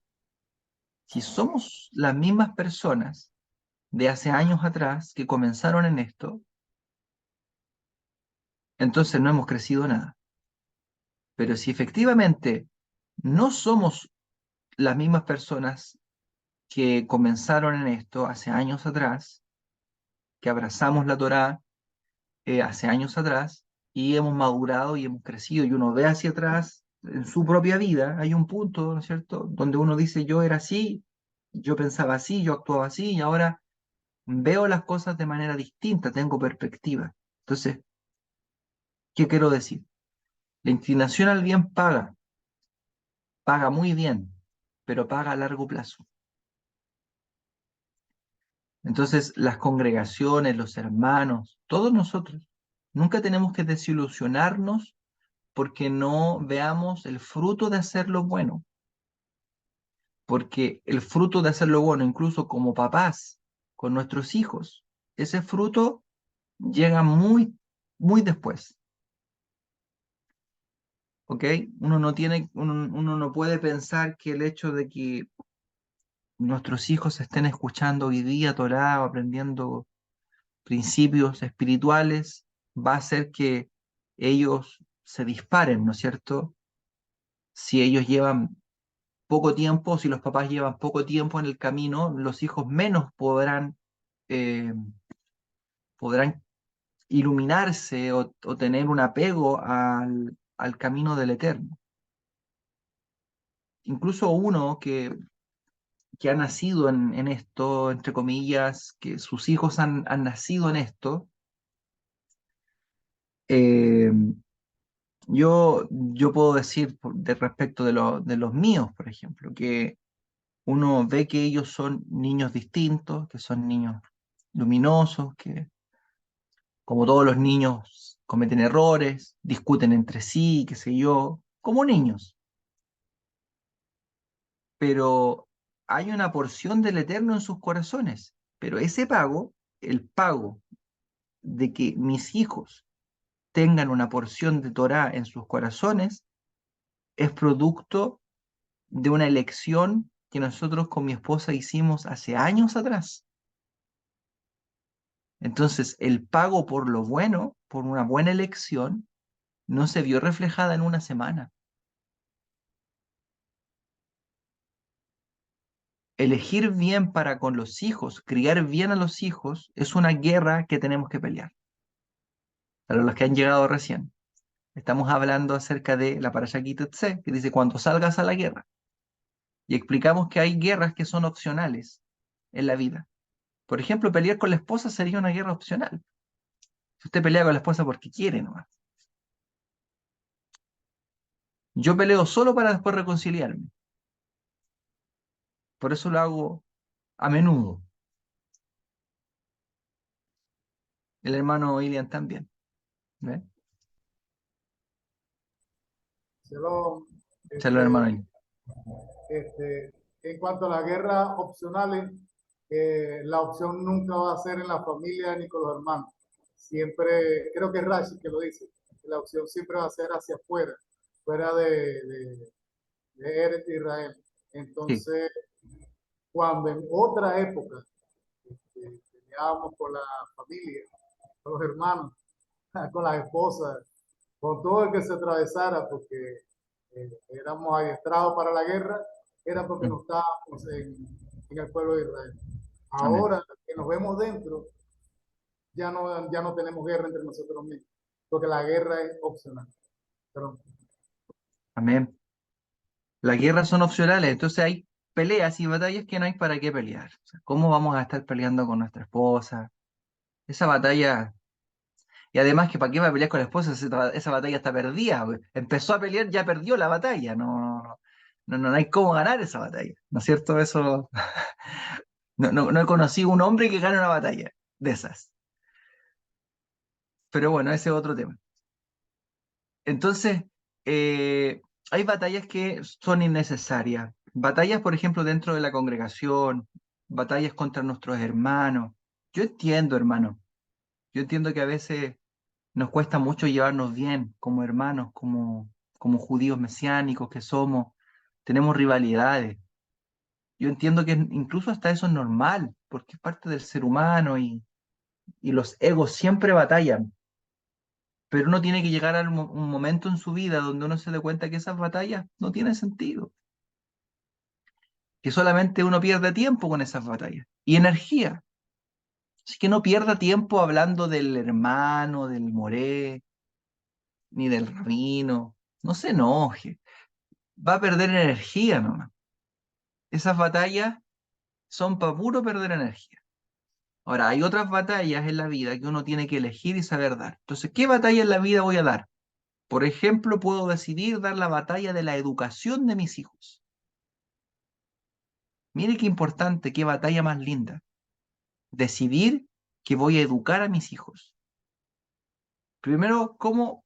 Si somos las mismas personas de hace años atrás que comenzaron en esto, entonces no hemos crecido nada. Pero si efectivamente no somos las mismas personas que comenzaron en esto hace años atrás, que abrazamos la Torá hace años atrás, y hemos madurado y hemos crecido, y uno ve hacia atrás en su propia vida, hay un punto, ¿no es cierto?, donde uno dice, yo era así, yo pensaba así, yo actuaba así, y ahora veo las cosas de manera distinta, tengo perspectiva. Entonces, ¿qué quiero decir? La inclinación al bien paga muy bien, pero paga a largo plazo. Entonces, las congregaciones, los hermanos, todos nosotros, nunca tenemos que desilusionarnos porque no veamos el fruto de hacer lo bueno. Porque el fruto de hacer lo bueno, incluso como papás, con nuestros hijos, ese fruto llega muy, muy después. ¿Ok? Uno no puede pensar que el hecho de que nuestros hijos estén escuchando hoy día Torá o aprendiendo principios espirituales va a hacer que ellos se disparen, ¿no es cierto? Si ellos llevan poco tiempo, si los papás llevan poco tiempo en el camino, los hijos menos eh, podrán iluminarse o tener un apego al camino del Eterno. Incluso uno que ha nacido en esto, entre comillas, que sus hijos han nacido en esto, eh, yo puedo decir de respecto de los míos, por ejemplo, que uno ve que ellos son niños distintos, que son niños luminosos, que como todos los niños cometen errores, discuten entre sí, qué sé yo, como niños. Pero hay una porción del Eterno en sus corazones. Pero ese pago, el pago de que mis hijos tengan una porción de Torah en sus corazones, es producto de una elección que nosotros con mi esposa hicimos hace años atrás. Entonces, el pago por lo bueno, por una buena elección, no se vio reflejada en una semana. Elegir bien para con los hijos, criar bien a los hijos, es una guerra que tenemos que pelear. Para los que han llegado recién, estamos hablando acerca de la parasha Ki Teitzei, que dice cuando salgas a la guerra. Y explicamos que hay guerras que son opcionales en la vida. Por ejemplo, pelear con la esposa sería una guerra opcional. Si usted pelea con la esposa porque quiere nomás. Yo peleo solo para después reconciliarme. Por eso lo hago a menudo. El hermano Ilian también. ¿Ve? Shalom, Saludos, hermano Ilian. este, En cuanto a las guerras opcionales, la opción nunca va a ser en la familia ni con los hermanos. Siempre, creo que es Rashi que lo dice, la opción siempre va a ser hacia afuera, fuera de Eretz Israel. Sí, Entonces, cuando en otra época peleábamos con la familia, con los hermanos, con las esposas, con todo el que se atravesara, porque éramos adiestrados para la guerra, era porque mm, no estábamos en el pueblo de Israel. amén, Ahora que nos vemos dentro, ya no tenemos guerra entre nosotros mismos, porque la guerra es opcional. Pero, amén. Las guerras son opcionales, entonces hay peleas y batallas que no hay para qué pelear. O sea, ¿cómo vamos a estar peleando con nuestra esposa? Esa batalla, y además que para qué va a pelear con la esposa, esa batalla está perdida. Güey. Empezó a pelear, ya perdió la batalla, no hay cómo ganar esa batalla, ¿no es cierto? Eso, no he conocido un hombre que gane una batalla de esas. Pero bueno, ese es otro tema. Entonces, hay batallas que son innecesarias. Batallas, por ejemplo, dentro de la congregación, batallas contra nuestros hermanos. Yo entiendo, hermano, yo entiendo que a veces nos cuesta mucho llevarnos bien como hermanos, como judíos mesiánicos que somos. Tenemos rivalidades. Yo entiendo que incluso hasta eso es normal, porque es parte del ser humano y los egos siempre batallan. Pero uno tiene que llegar a un momento en su vida donde uno se dé cuenta que esas batallas no tienen sentido, que solamente uno pierde tiempo con esas batallas y energía. Así que no pierda tiempo hablando del hermano, del moré, ni del rabino. No se enoje, va a perder energía nomás. Esas batallas son para puro perder energía. Ahora, hay otras batallas en la vida que uno tiene que elegir y saber dar. Entonces, ¿qué batalla en la vida voy a dar? Por ejemplo, puedo decidir dar la batalla de la educación de mis hijos. Mire qué importante, qué batalla más linda. Decidir que voy a educar a mis hijos. Primero,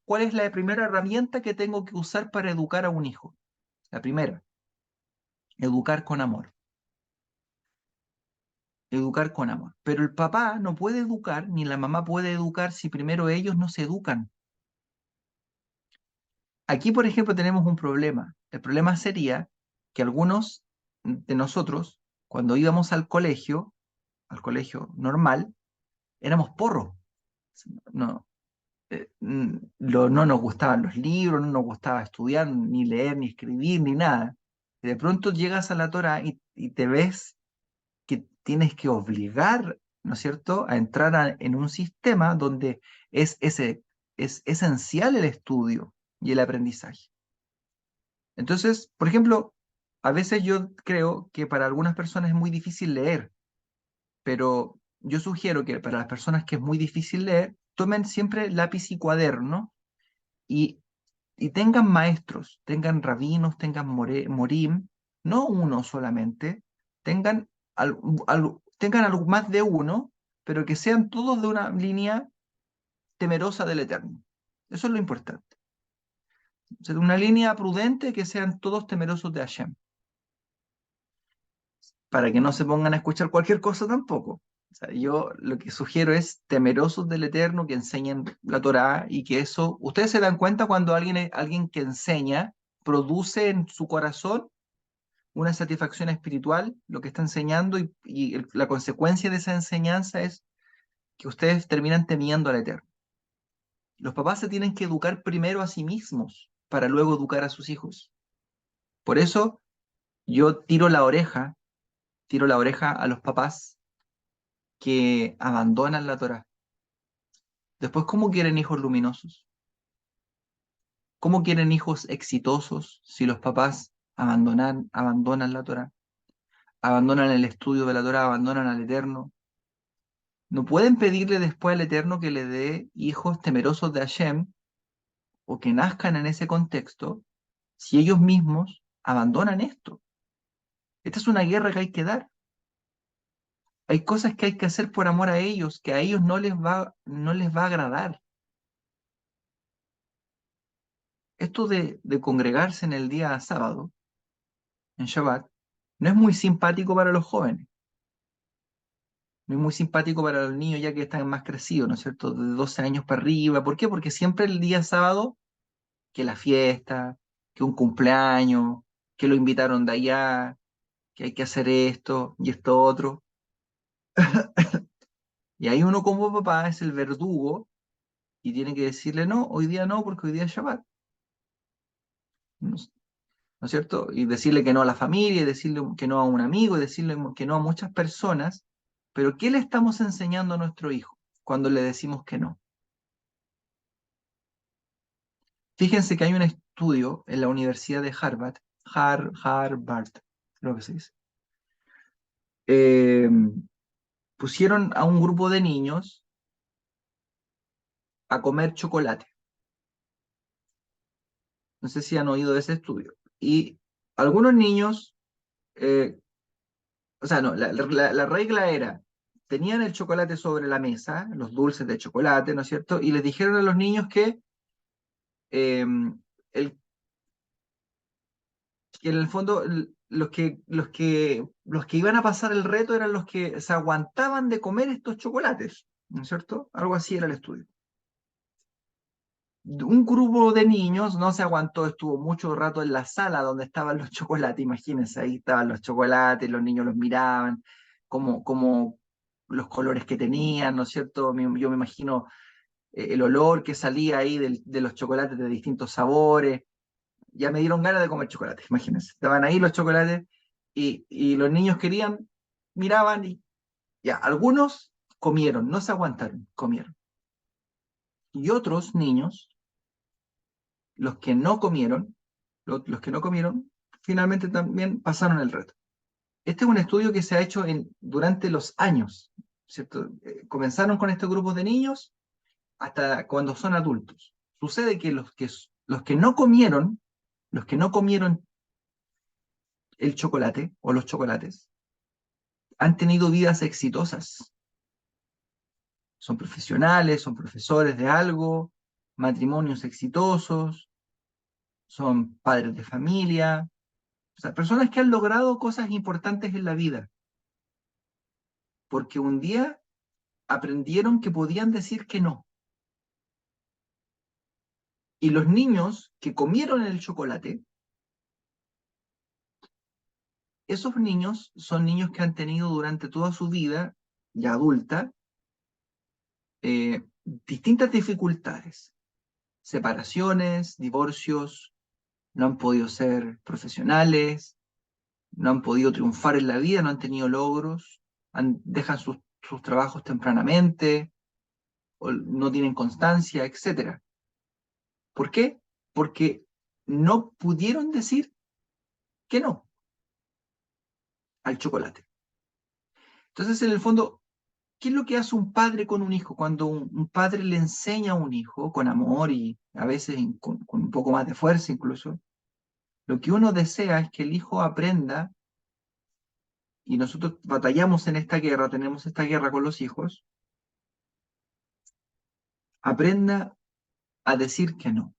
¿cuál es la primera herramienta que tengo que usar para educar a un hijo? La primera, educar con amor. Educar con amor. Pero el papá no puede educar, ni la mamá puede educar si primero ellos no se educan. Aquí, por ejemplo, tenemos un problema. El problema sería que algunos de nosotros, cuando íbamos al colegio normal, éramos porros. No, no nos gustaban los libros, no nos gustaba estudiar, ni leer, ni escribir, ni nada. Y de pronto llegas a la Torá y te ves que tienes que obligar, ¿no es cierto?, a entrar en un sistema donde es esencial el estudio y el aprendizaje. Entonces, por ejemplo, a veces yo creo que para algunas personas es muy difícil leer, pero yo sugiero que para las personas que es muy difícil leer, tomen siempre lápiz y cuaderno y, y tengan maestros, tengan rabinos, tengan morim, no uno solamente, tengan, tengan más de uno, pero que sean todos de una línea temerosa del Eterno. Eso es lo importante. O sea, una línea prudente que sean todos temerosos de Hashem, para que no se pongan a escuchar cualquier cosa tampoco. O sea, yo lo que sugiero es temerosos del Eterno, que enseñen la Torá y que eso, ustedes se dan cuenta cuando alguien que enseña produce en su corazón una satisfacción espiritual, lo que está enseñando y la consecuencia de esa enseñanza es que ustedes terminan temiendo al Eterno. Los papás se tienen que educar primero a sí mismos para luego educar a sus hijos. Por eso yo tiro la oreja a los papás que abandonan la Torá. Después, ¿cómo quieren hijos luminosos? ¿Cómo quieren hijos exitosos si los papás abandonan la Torá? Abandonan el estudio de la Torá, abandonan al Eterno. No pueden pedirle después al Eterno que le dé hijos temerosos de Hashem o que nazcan en ese contexto si ellos mismos abandonan esto. Esta es una guerra que hay que dar. Hay cosas que hay que hacer por amor a ellos, que a ellos no les va a agradar. Esto de congregarse en el día sábado, en Shabbat, No es muy simpático para los jóvenes, no es muy simpático para los niños ya que están más crecidos, ¿no es cierto? De 12 años para arriba. ¿Por qué? Porque siempre el día sábado, que la fiesta, que un cumpleaños, que lo invitaron de allá, que hay que hacer esto y esto otro. Y ahí uno como papá es el verdugo y tiene que decirle no, hoy día no, porque hoy día es Shabbat. ¿No ¿no es cierto? Y decirle que no a la familia, y decirle que no a un amigo, y decirle que no a muchas personas. Pero ¿qué le estamos enseñando a nuestro hijo cuando le decimos que no? Fíjense que hay un estudio en la Universidad de Harvard, Harvard, creo que se dice. Eh, Pusieron a un grupo de niños a comer chocolate. No sé si han oído de ese estudio. Y algunos niños, eh, o sea, no, la regla era, tenían el chocolate sobre la mesa, los dulces de chocolate, ¿no es cierto? Y les dijeron a los niños eh, el, que en el fondo los que iban a pasar el reto eran los que se aguantaban de comer estos chocolates, ¿no es cierto? Algo así era el estudio. Un grupo de niños no se aguantó, estuvo mucho rato en la sala donde estaban los chocolates, imagínense, ahí estaban los chocolates, los niños los miraban, como los colores que tenían, ¿no es cierto? Yo me imagino el olor que salía ahí de los chocolates de distintos sabores, ya me dieron ganas de comer chocolate, imagínense, estaban ahí los chocolates y los niños querían, miraban y ya, algunos comieron, no se aguantaron, comieron. Y otros niños, los que no comieron, los que no comieron, finalmente también pasaron el reto. Este es un estudio que se ha hecho durante los años, ¿cierto? Comenzaron con estos grupos de niños hasta cuando son adultos. Sucede que los que no comieron, los que no comieron el chocolate o los chocolates, han tenido vidas exitosas. Son profesionales, son profesores de algo, matrimonios exitosos, son padres de familia, o sea, personas que han logrado cosas importantes en la vida, porque un día aprendieron que podían decir que no. Y los niños que comieron el chocolate, esos niños son niños que han tenido durante toda su vida, ya adulta, distintas dificultades, separaciones, divorcios, no han podido ser profesionales, no han podido triunfar en la vida, no han tenido logros, dejan sus trabajos tempranamente, o no tienen constancia, etc. ¿Por qué? Porque no pudieron decir que no al chocolate. Entonces, en el fondo, ¿qué es lo que hace un padre con un hijo? Cuando un padre le enseña a un hijo con amor y a veces con un poco más de fuerza incluso, lo que uno desea es que el hijo aprenda, y nosotros batallamos en esta guerra, tenemos esta guerra con los hijos, aprenda a decir que no.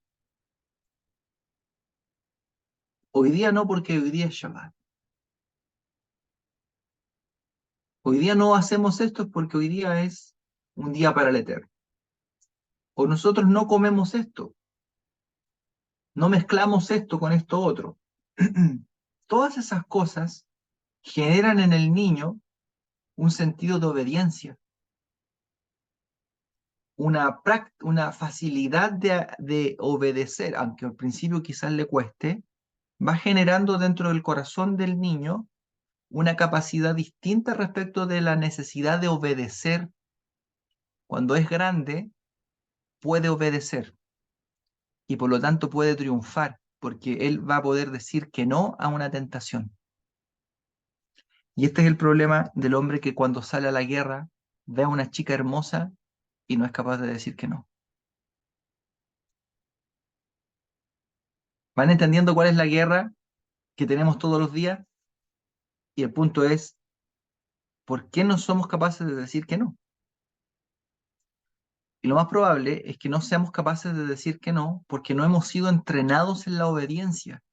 Hoy día no, porque hoy día es Shabbat. Hoy día no hacemos esto porque hoy día es un día para el Eterno. O nosotros no comemos esto, no mezclamos esto con esto otro. Todas esas cosas generan en el niño un sentido de obediencia, una facilidad de obedecer, aunque al principio quizás le cueste, va generando dentro del corazón del niño una capacidad distinta respecto de la necesidad de obedecer. Cuando es grande, puede obedecer y por lo tanto puede triunfar, porque él va a poder decir que no a una tentación. Y este es el problema del hombre que cuando sale a la guerra ve a una chica hermosa y no es capaz de decir que no. ¿Van entendiendo cuál es la guerra que tenemos todos los días? Y el punto es, ¿por qué no somos capaces de decir que no? Y lo más probable es que no seamos capaces de decir que no porque no hemos sido entrenados en la obediencia.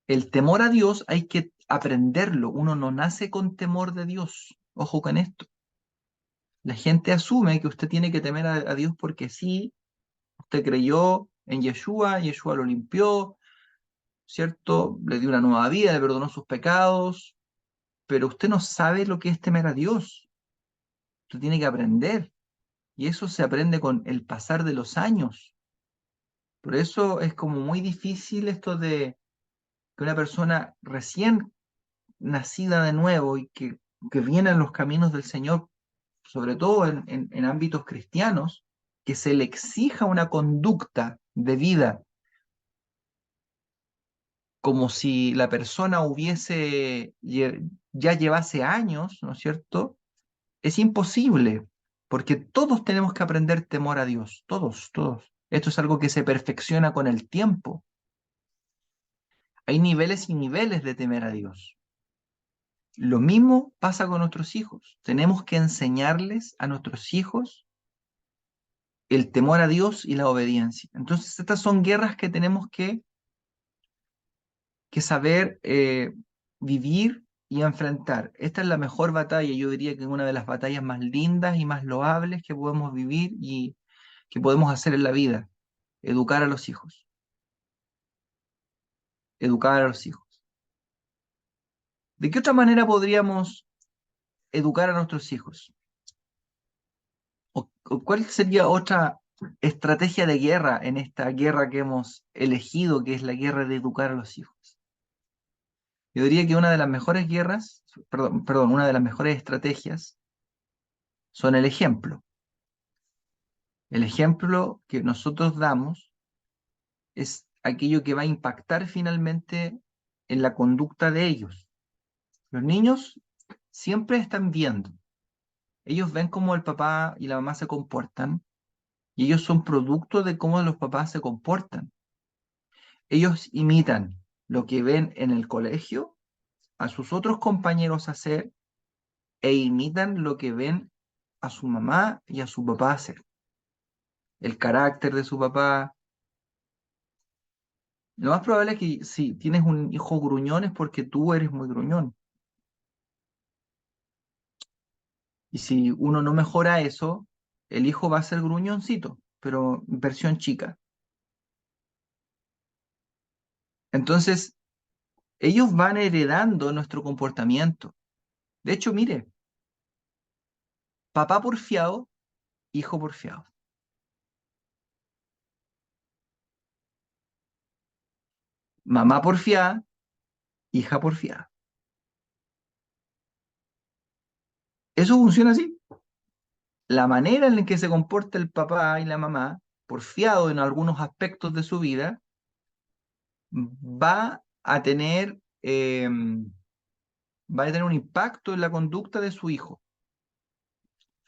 El temor a Dios hay que aprenderlo. Uno no nace con temor de Dios. Ojo con esto. La gente asume que usted tiene que temer a Dios porque sí, usted creyó en Yeshua, Yeshua lo limpió, ¿cierto? Le dio una nueva vida, le perdonó sus pecados, pero usted no sabe lo que es temer a Dios. Usted tiene que aprender. Y eso se aprende con el pasar de los años. Por eso es como muy difícil esto de que una persona recién nacida de nuevo y que viene en los caminos del Señor, sobre todo en ámbitos cristianos, que se le exija una conducta de vida como si la persona ya llevase años, ¿no es cierto? Es imposible, porque todos tenemos que aprender temor a Dios, todos, todos. Esto es algo que se perfecciona con el tiempo. Hay niveles y niveles de temer a Dios. Lo mismo pasa con nuestros hijos. Tenemos que enseñarles a nuestros hijos el temor a Dios y la obediencia. Entonces, estas son guerras que tenemos que saber vivir y enfrentar. Esta es la mejor batalla, yo diría que es una de las batallas más lindas y más loables que podemos vivir y que podemos hacer en la vida, educar a los hijos, educar a los hijos. ¿De qué otra manera podríamos educar a nuestros hijos? ¿O cuál sería otra estrategia de guerra en esta guerra que hemos elegido, que es la guerra de educar a los hijos? Yo diría que una de las mejores guerras, perdón, una de las mejores estrategias son el ejemplo. El ejemplo que nosotros damos es aquello que va a impactar finalmente en la conducta de ellos. Los niños siempre están viendo. Ellos ven cómo el papá y la mamá se comportan y ellos son producto de cómo los papás se comportan. Ellos imitan lo que ven en el colegio a sus otros compañeros hacer e imitan lo que ven a su mamá y a su papá hacer. El carácter de su papá. Lo más probable es que si tienes un hijo gruñón es porque tú eres muy gruñón. Y si uno no mejora eso, el hijo va a ser gruñoncito, pero versión chica. Entonces, ellos van heredando nuestro comportamiento. De hecho, mire, papá porfiado, hijo porfiado. Mamá porfiada, hija porfiada. Eso funciona así. La manera en la que se comporta el papá y la mamá, porfiado en algunos aspectos de su vida, va a tener, va a tener un impacto en la conducta de su hijo.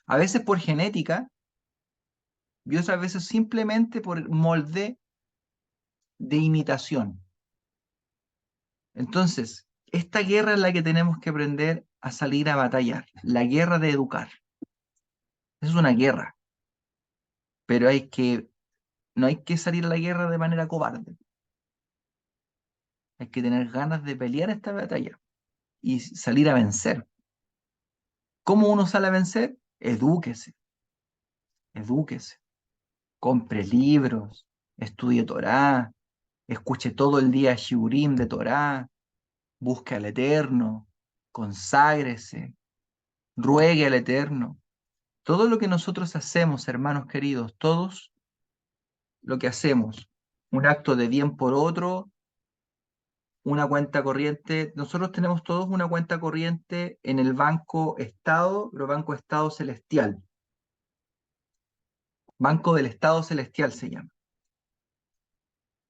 A veces por genética y otras veces simplemente por molde de imitación. Entonces, esta guerra es la que tenemos que aprender a salir a batallar, la guerra de educar. Es una guerra, pero no hay que salir a la guerra de manera cobarde. Hay que tener ganas de pelear esta batalla y salir a vencer. ¿Cómo uno sale a vencer? Edúquese, edúquese, compre libros, estudie Torá, escuche todo el día Shiurim de Torá, busque al Eterno, conságrese, ruegue al Eterno. Todo lo que nosotros hacemos, hermanos queridos, todos lo que hacemos, un acto de bien por otro, una cuenta corriente, nosotros tenemos todos una cuenta corriente en el Banco Estado, pero Banco Estado Celestial. Banco del Estado Celestial se llama.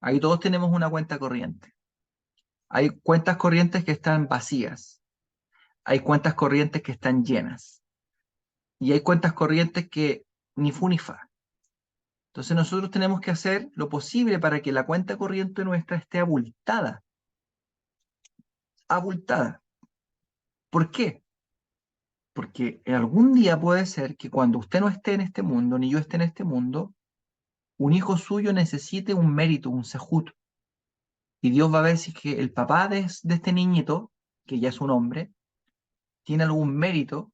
Ahí todos tenemos una cuenta corriente. Hay cuentas corrientes que están vacías. Hay cuentas corrientes que están llenas. Y hay cuentas corrientes que ni fu ni fa. Entonces nosotros tenemos que hacer lo posible para que la cuenta corriente nuestra esté abultada. Abultada. ¿Por qué? Porque algún día puede ser que cuando usted no esté en este mundo, ni yo esté en este mundo, un hijo suyo necesite un mérito, un sejut. Y Dios va a ver si es que el papá de este niñito que ya es un hombre, tiene algún mérito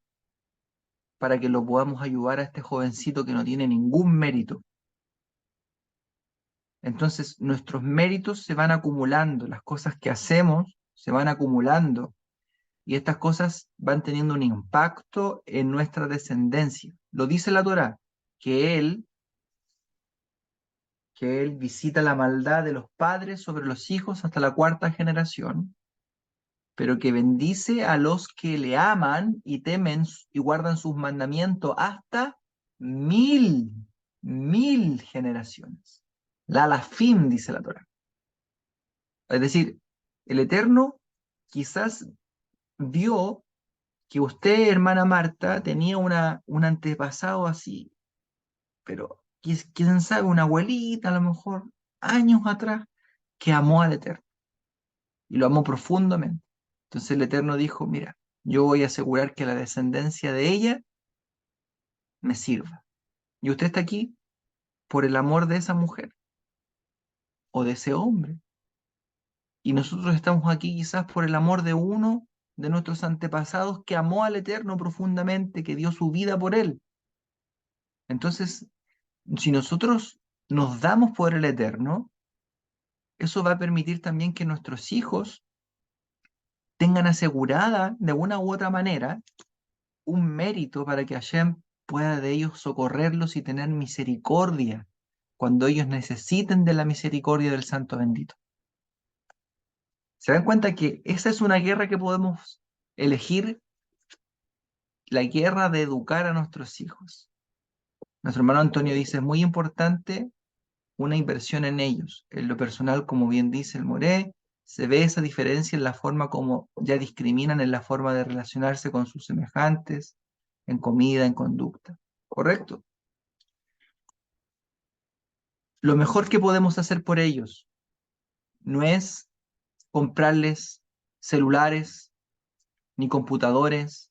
para que lo podamos ayudar a este jovencito que no tiene ningún mérito. Entonces, nuestros méritos se van acumulando, las cosas que hacemos se van acumulando y estas cosas van teniendo un impacto en nuestra descendencia. Lo dice la Torá, que él visita la maldad de los padres sobre los hijos hasta la cuarta generación, pero que bendice a los que le aman y temen y guardan sus mandamientos hasta 1000 generaciones. La Lafim, dice la Torá. Es decir, el Eterno quizás vio que usted, hermana Marta, tenía un antepasado así, pero quién sabe, una abuelita a lo mejor, años atrás, que amó al Eterno y lo amó profundamente. Entonces el Eterno dijo, mira, yo voy a asegurar que la descendencia de ella me sirva. Y usted está aquí por el amor de esa mujer o de ese hombre. Y nosotros estamos aquí quizás por el amor de uno de nuestros antepasados que amó al Eterno profundamente, que dio su vida por él. Entonces, si nosotros nos damos por el Eterno, eso va a permitir también que nuestros hijos tengan asegurada de una u otra manera un mérito para que Hashem pueda de ellos socorrerlos y tener misericordia cuando ellos necesiten de la misericordia del Santo Bendito. ¿Se dan cuenta que esa es una guerra que podemos elegir? La guerra de educar a nuestros hijos. Nuestro hermano Antonio dice, es muy importante una inversión en ellos. En lo personal, como bien dice el Moré, se ve esa diferencia en la forma como ya discriminan en la forma de relacionarse con sus semejantes, en comida, en conducta. ¿Correcto? Lo mejor que podemos hacer por ellos no es comprarles celulares ni computadores,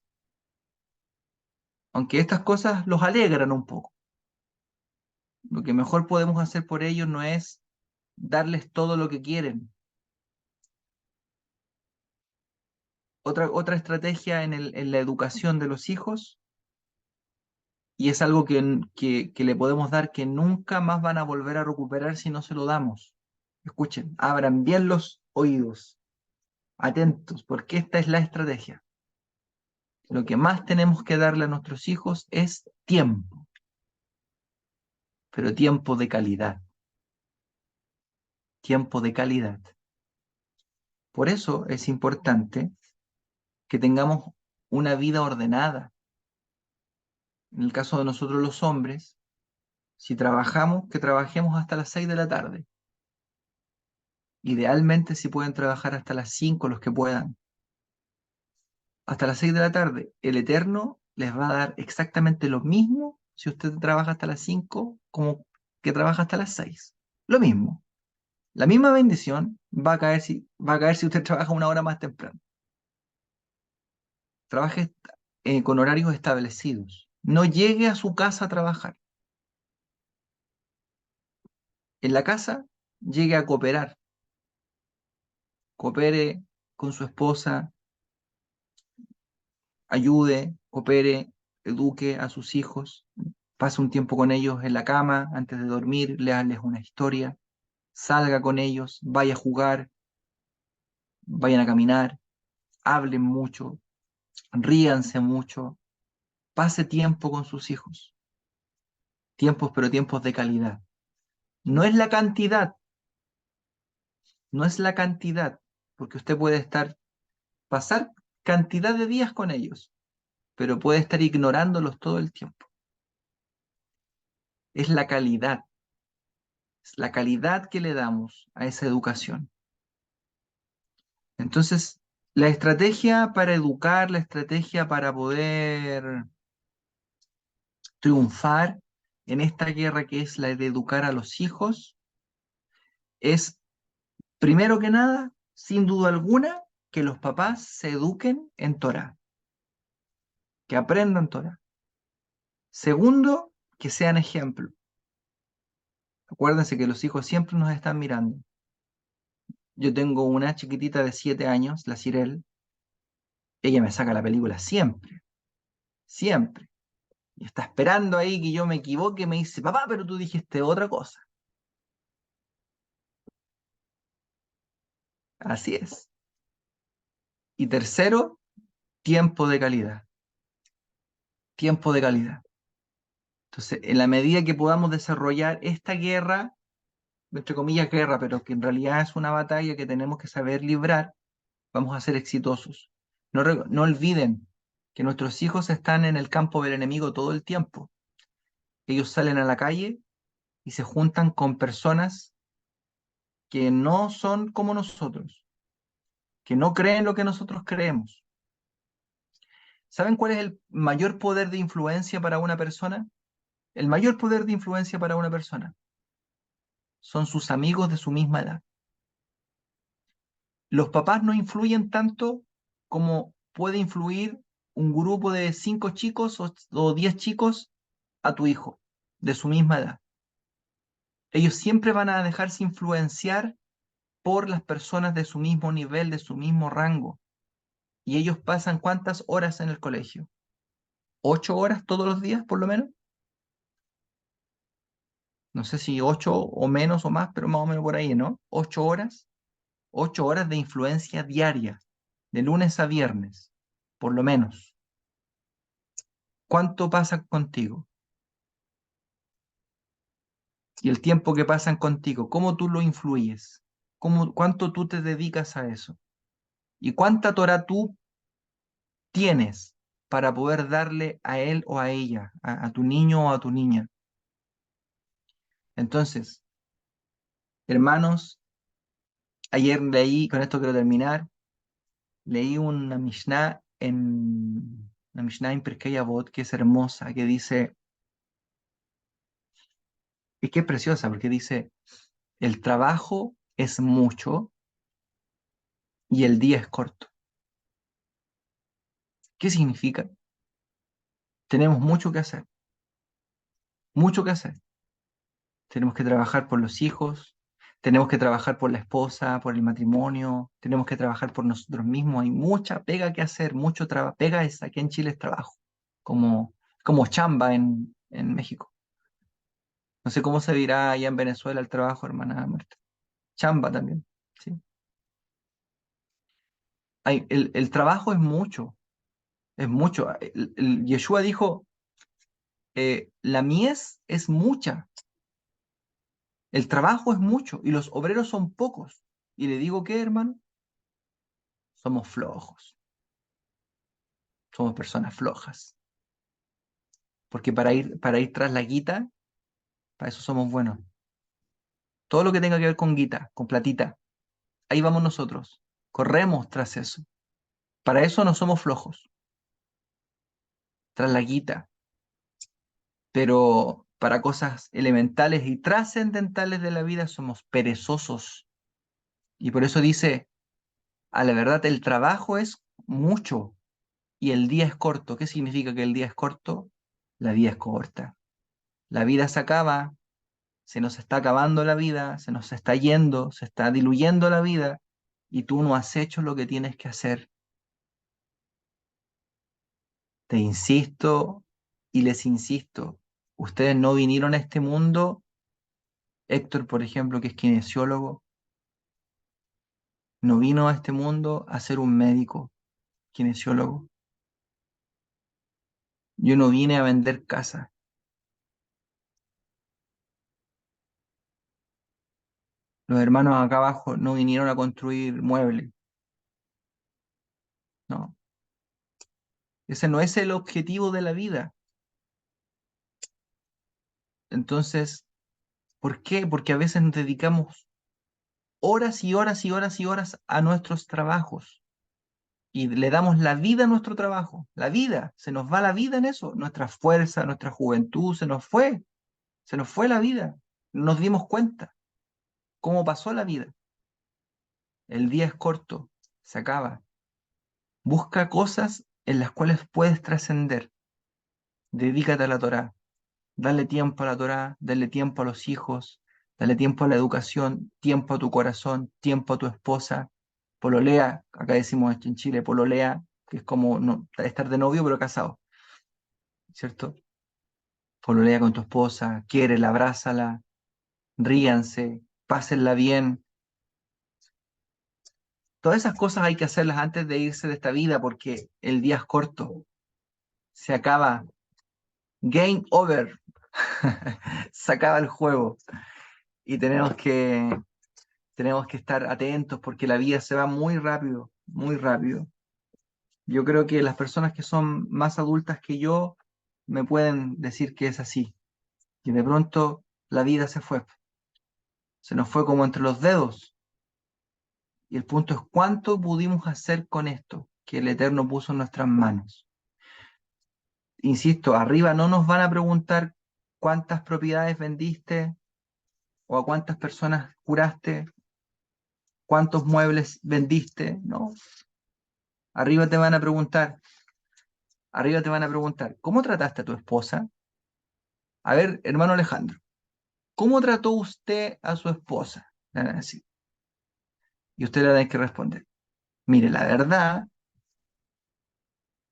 aunque estas cosas los alegran un poco. Lo que mejor podemos hacer por ellos no es darles todo lo que quieren. Otra estrategia en la educación de los hijos, y es algo que le podemos dar que nunca más van a volver a recuperar si no se lo damos. Escuchen, abran bien los oídos, atentos, porque esta es la estrategia. Lo que más tenemos que darle a nuestros hijos es tiempo, pero tiempo de calidad. Tiempo de calidad. Por eso es importante que tengamos una vida ordenada. En el caso de nosotros los hombres, si trabajamos, que trabajemos hasta las 6 de la tarde. Idealmente si pueden trabajar hasta las 5 los que puedan. Hasta las 6 de la tarde. El Eterno les va a dar exactamente lo mismo si usted trabaja hasta las 5 como que trabaja hasta las 6. Lo mismo. La misma bendición va a caer si usted trabaja una hora más temprano. Trabaje con horarios establecidos. No llegue a su casa a trabajar. En la casa, llegue a cooperar. Coopere con su esposa, ayude, coopere, eduque a sus hijos, pase un tiempo con ellos en la cama antes de dormir, léales una historia, salga con ellos, vaya a jugar, vayan a caminar, hablen mucho, ríanse mucho, pase tiempo con sus hijos. Tiempos, pero tiempos de calidad. No es la cantidad, no es la cantidad, porque usted puede pasar cantidad de días con ellos, pero puede estar ignorándolos todo el tiempo. Es la calidad que le damos a esa educación. Entonces, la estrategia para educar, la estrategia para poder triunfar en esta guerra que es la de educar a los hijos, es, primero que nada, sin duda alguna, que los papás se eduquen en Torá, que aprendan Torá. Segundo, que sean ejemplo. Acuérdense que los hijos siempre nos están mirando. Yo tengo una chiquitita de 7 años, la Cirel, ella me saca la película siempre, siempre. Y está esperando ahí que yo me equivoque y me dice, papá, pero tú dijiste otra cosa. Así es. Y tercero, tiempo de calidad. Tiempo de calidad. Entonces, en la medida que podamos desarrollar esta guerra, entre comillas guerra, pero que en realidad es una batalla que tenemos que saber librar, vamos a ser exitosos. No olviden que nuestros hijos están en el campo del enemigo todo el tiempo. Ellos salen a la calle y se juntan con personas que no son como nosotros, que no creen lo que nosotros creemos. ¿Saben cuál es el mayor poder de influencia para una persona? El mayor poder de influencia para una persona son sus amigos de su misma edad. Los papás no influyen tanto como puede influir un grupo de 5 chicos o 10 chicos a tu hijo de su misma edad. Ellos siempre van a dejarse influenciar por las personas de su mismo nivel, de su mismo rango. Y ellos pasan ¿cuántas horas en el colegio? ¿8 horas todos los días, por lo menos? No sé si 8 o menos o más, pero más o menos por ahí, ¿no? 8 horas. 8 horas de influencia diaria, de lunes a viernes, por lo menos. ¿Cuánto pasa contigo? Y el tiempo que pasan contigo, ¿cómo tú lo influyes? ¿Cuánto tú te dedicas a eso? ¿Y cuánta Torah tú tienes para poder darle a él o a ella, a tu niño o a tu niña? Entonces, hermanos, ayer leí, con esto quiero terminar, leí una Mishnah en Pirkei Avot, que es hermosa, que dice, y que es preciosa, porque dice, el trabajo es mucho y el día es corto. ¿Qué significa? Tenemos mucho que hacer, mucho que hacer. Tenemos que trabajar por los hijos, tenemos que trabajar por la esposa, por el matrimonio, tenemos que trabajar por nosotros mismos. Hay mucha pega que hacer, mucho trabajo. Pega es, aquí en Chile es trabajo, como chamba en México. No sé cómo se dirá allá en Venezuela el trabajo, hermana Marta. Chamba también, ¿sí? El trabajo es mucho, es mucho. Yeshua dijo, la mies es mucha, el trabajo es mucho y los obreros son pocos. Y le digo, ¿qué, hermano? Somos flojos, somos personas flojas. Porque para ir tras la guita, para eso somos buenos. Todo lo que tenga que ver con guita, con platita, ahí vamos nosotros. Corremos tras eso. Para eso no somos flojos, tras la guita. Pero para cosas elementales y trascendentales de la vida somos perezosos. Y por eso dice, a la verdad, el trabajo es mucho y el día es corto. ¿Qué significa que el día es corto? La vida es corta. La vida se acaba, se nos está acabando la vida, se nos está yendo, se está diluyendo la vida y tú no has hecho lo que tienes que hacer. Te insisto y les insisto, ustedes no vinieron a este mundo, Héctor, por ejemplo, que es kinesiólogo, no vino a este mundo a ser un médico, kinesiólogo. Yo no vine a vender casa. Los hermanos acá abajo no vinieron a construir muebles. No. Ese no es el objetivo de la vida. Entonces, ¿por qué? Porque a veces nos dedicamos horas y horas y horas y horas a nuestros trabajos y le damos la vida a nuestro trabajo. La vida, se nos va la vida en eso. Nuestra fuerza, nuestra juventud, se nos fue. Se nos fue la vida. No nos dimos cuenta cómo pasó la vida. El día es corto, se acaba. Busca cosas en las cuales puedes trascender. Dedícate a la Torá. Dale tiempo a la Torá, dale tiempo a los hijos, dale tiempo a la educación, tiempo a tu corazón, tiempo a tu esposa. Pololea, acá decimos esto en Chile, pololea, que es como no, estar de novio pero casado, ¿cierto? Pololea con tu esposa, quiérela, abrázala, ríanse, pásenla bien. Todas esas cosas hay que hacerlas antes de irse de esta vida porque el día es corto, se acaba, game over, se acaba el juego y tenemos que estar atentos porque la vida se va muy rápido, muy rápido. Yo creo que las personas que son más adultas que yo me pueden decir que es así. Y de pronto la vida se nos fue como entre los dedos. Y el punto es cuánto pudimos hacer con esto que el Eterno puso en nuestras manos. Insisto, arriba no nos van a preguntar cuántas propiedades vendiste o a cuántas personas curaste, cuántos muebles vendiste, ¿no? Arriba te van a preguntar, ¿cómo trataste a tu esposa? A ver, hermano Alejandro, ¿cómo trató usted a su esposa? Así. Y usted le va a tener que responder, mire, la verdad,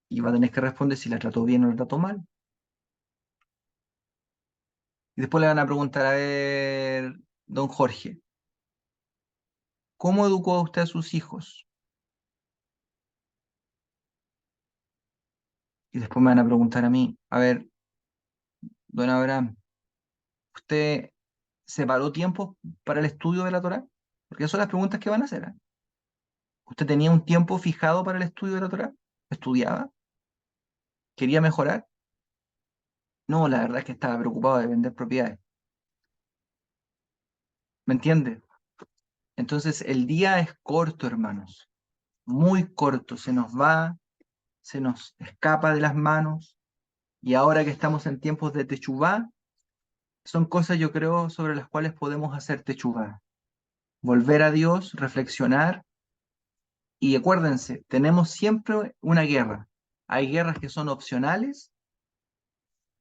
y va a tener que responder si la trató bien o la trató mal. Y después le van a preguntar, a ver, don Jorge, ¿cómo educó usted a sus hijos? Y después me van a preguntar a mí, a ver, don Abraham, ¿usted separó tiempo para el estudio de la Torá? Porque esas son las preguntas que van a hacer. ¿Eh? ¿Usted tenía un tiempo fijado para el estudio de la Torá? ¿Estudiaba? ¿Quería mejorar? No, la verdad es que estaba preocupado de vender propiedades. ¿Me entiende? Entonces el día es corto, hermanos, muy corto, se nos va, se nos escapa de las manos, y ahora que estamos en tiempos de techubá, son cosas yo creo sobre las cuales podemos hacer techubá. Volver a Dios, reflexionar, y acuérdense, tenemos siempre una guerra. Hay guerras que son opcionales,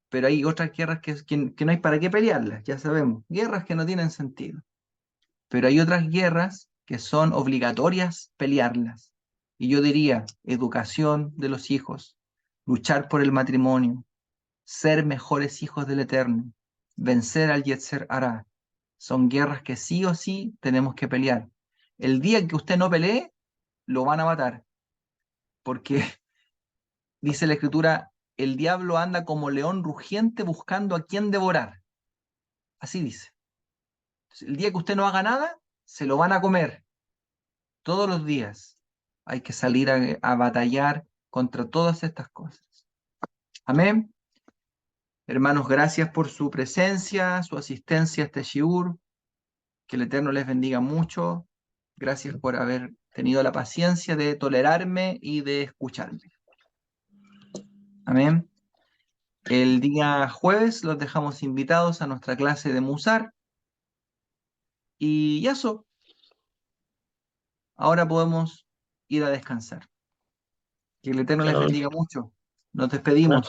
pero hay otras guerras que no hay para qué pelearlas, ya sabemos, guerras que no tienen sentido. Pero hay otras guerras que son obligatorias pelearlas. Y yo diría, educación de los hijos, luchar por el matrimonio, ser mejores hijos del Eterno, vencer al Yetzer Hará. Son guerras que sí o sí tenemos que pelear. El día que usted no pelee, lo van a matar, porque dice la Escritura, el diablo anda como león rugiente buscando a quien devorar. Así dice. Entonces, el día que usted no haga nada, se lo van a comer. Todos los días hay que salir a batallar contra todas estas cosas. Amén. Hermanos, gracias por su presencia, su asistencia a este shiur. Que el Eterno les bendiga mucho. Gracias por haber tenido la paciencia de tolerarme y de escucharme. Amén. El día jueves los dejamos invitados a nuestra clase de Musar. Y eso, ahora podemos ir a descansar. Que el Eterno les bendiga mucho. Nos despedimos.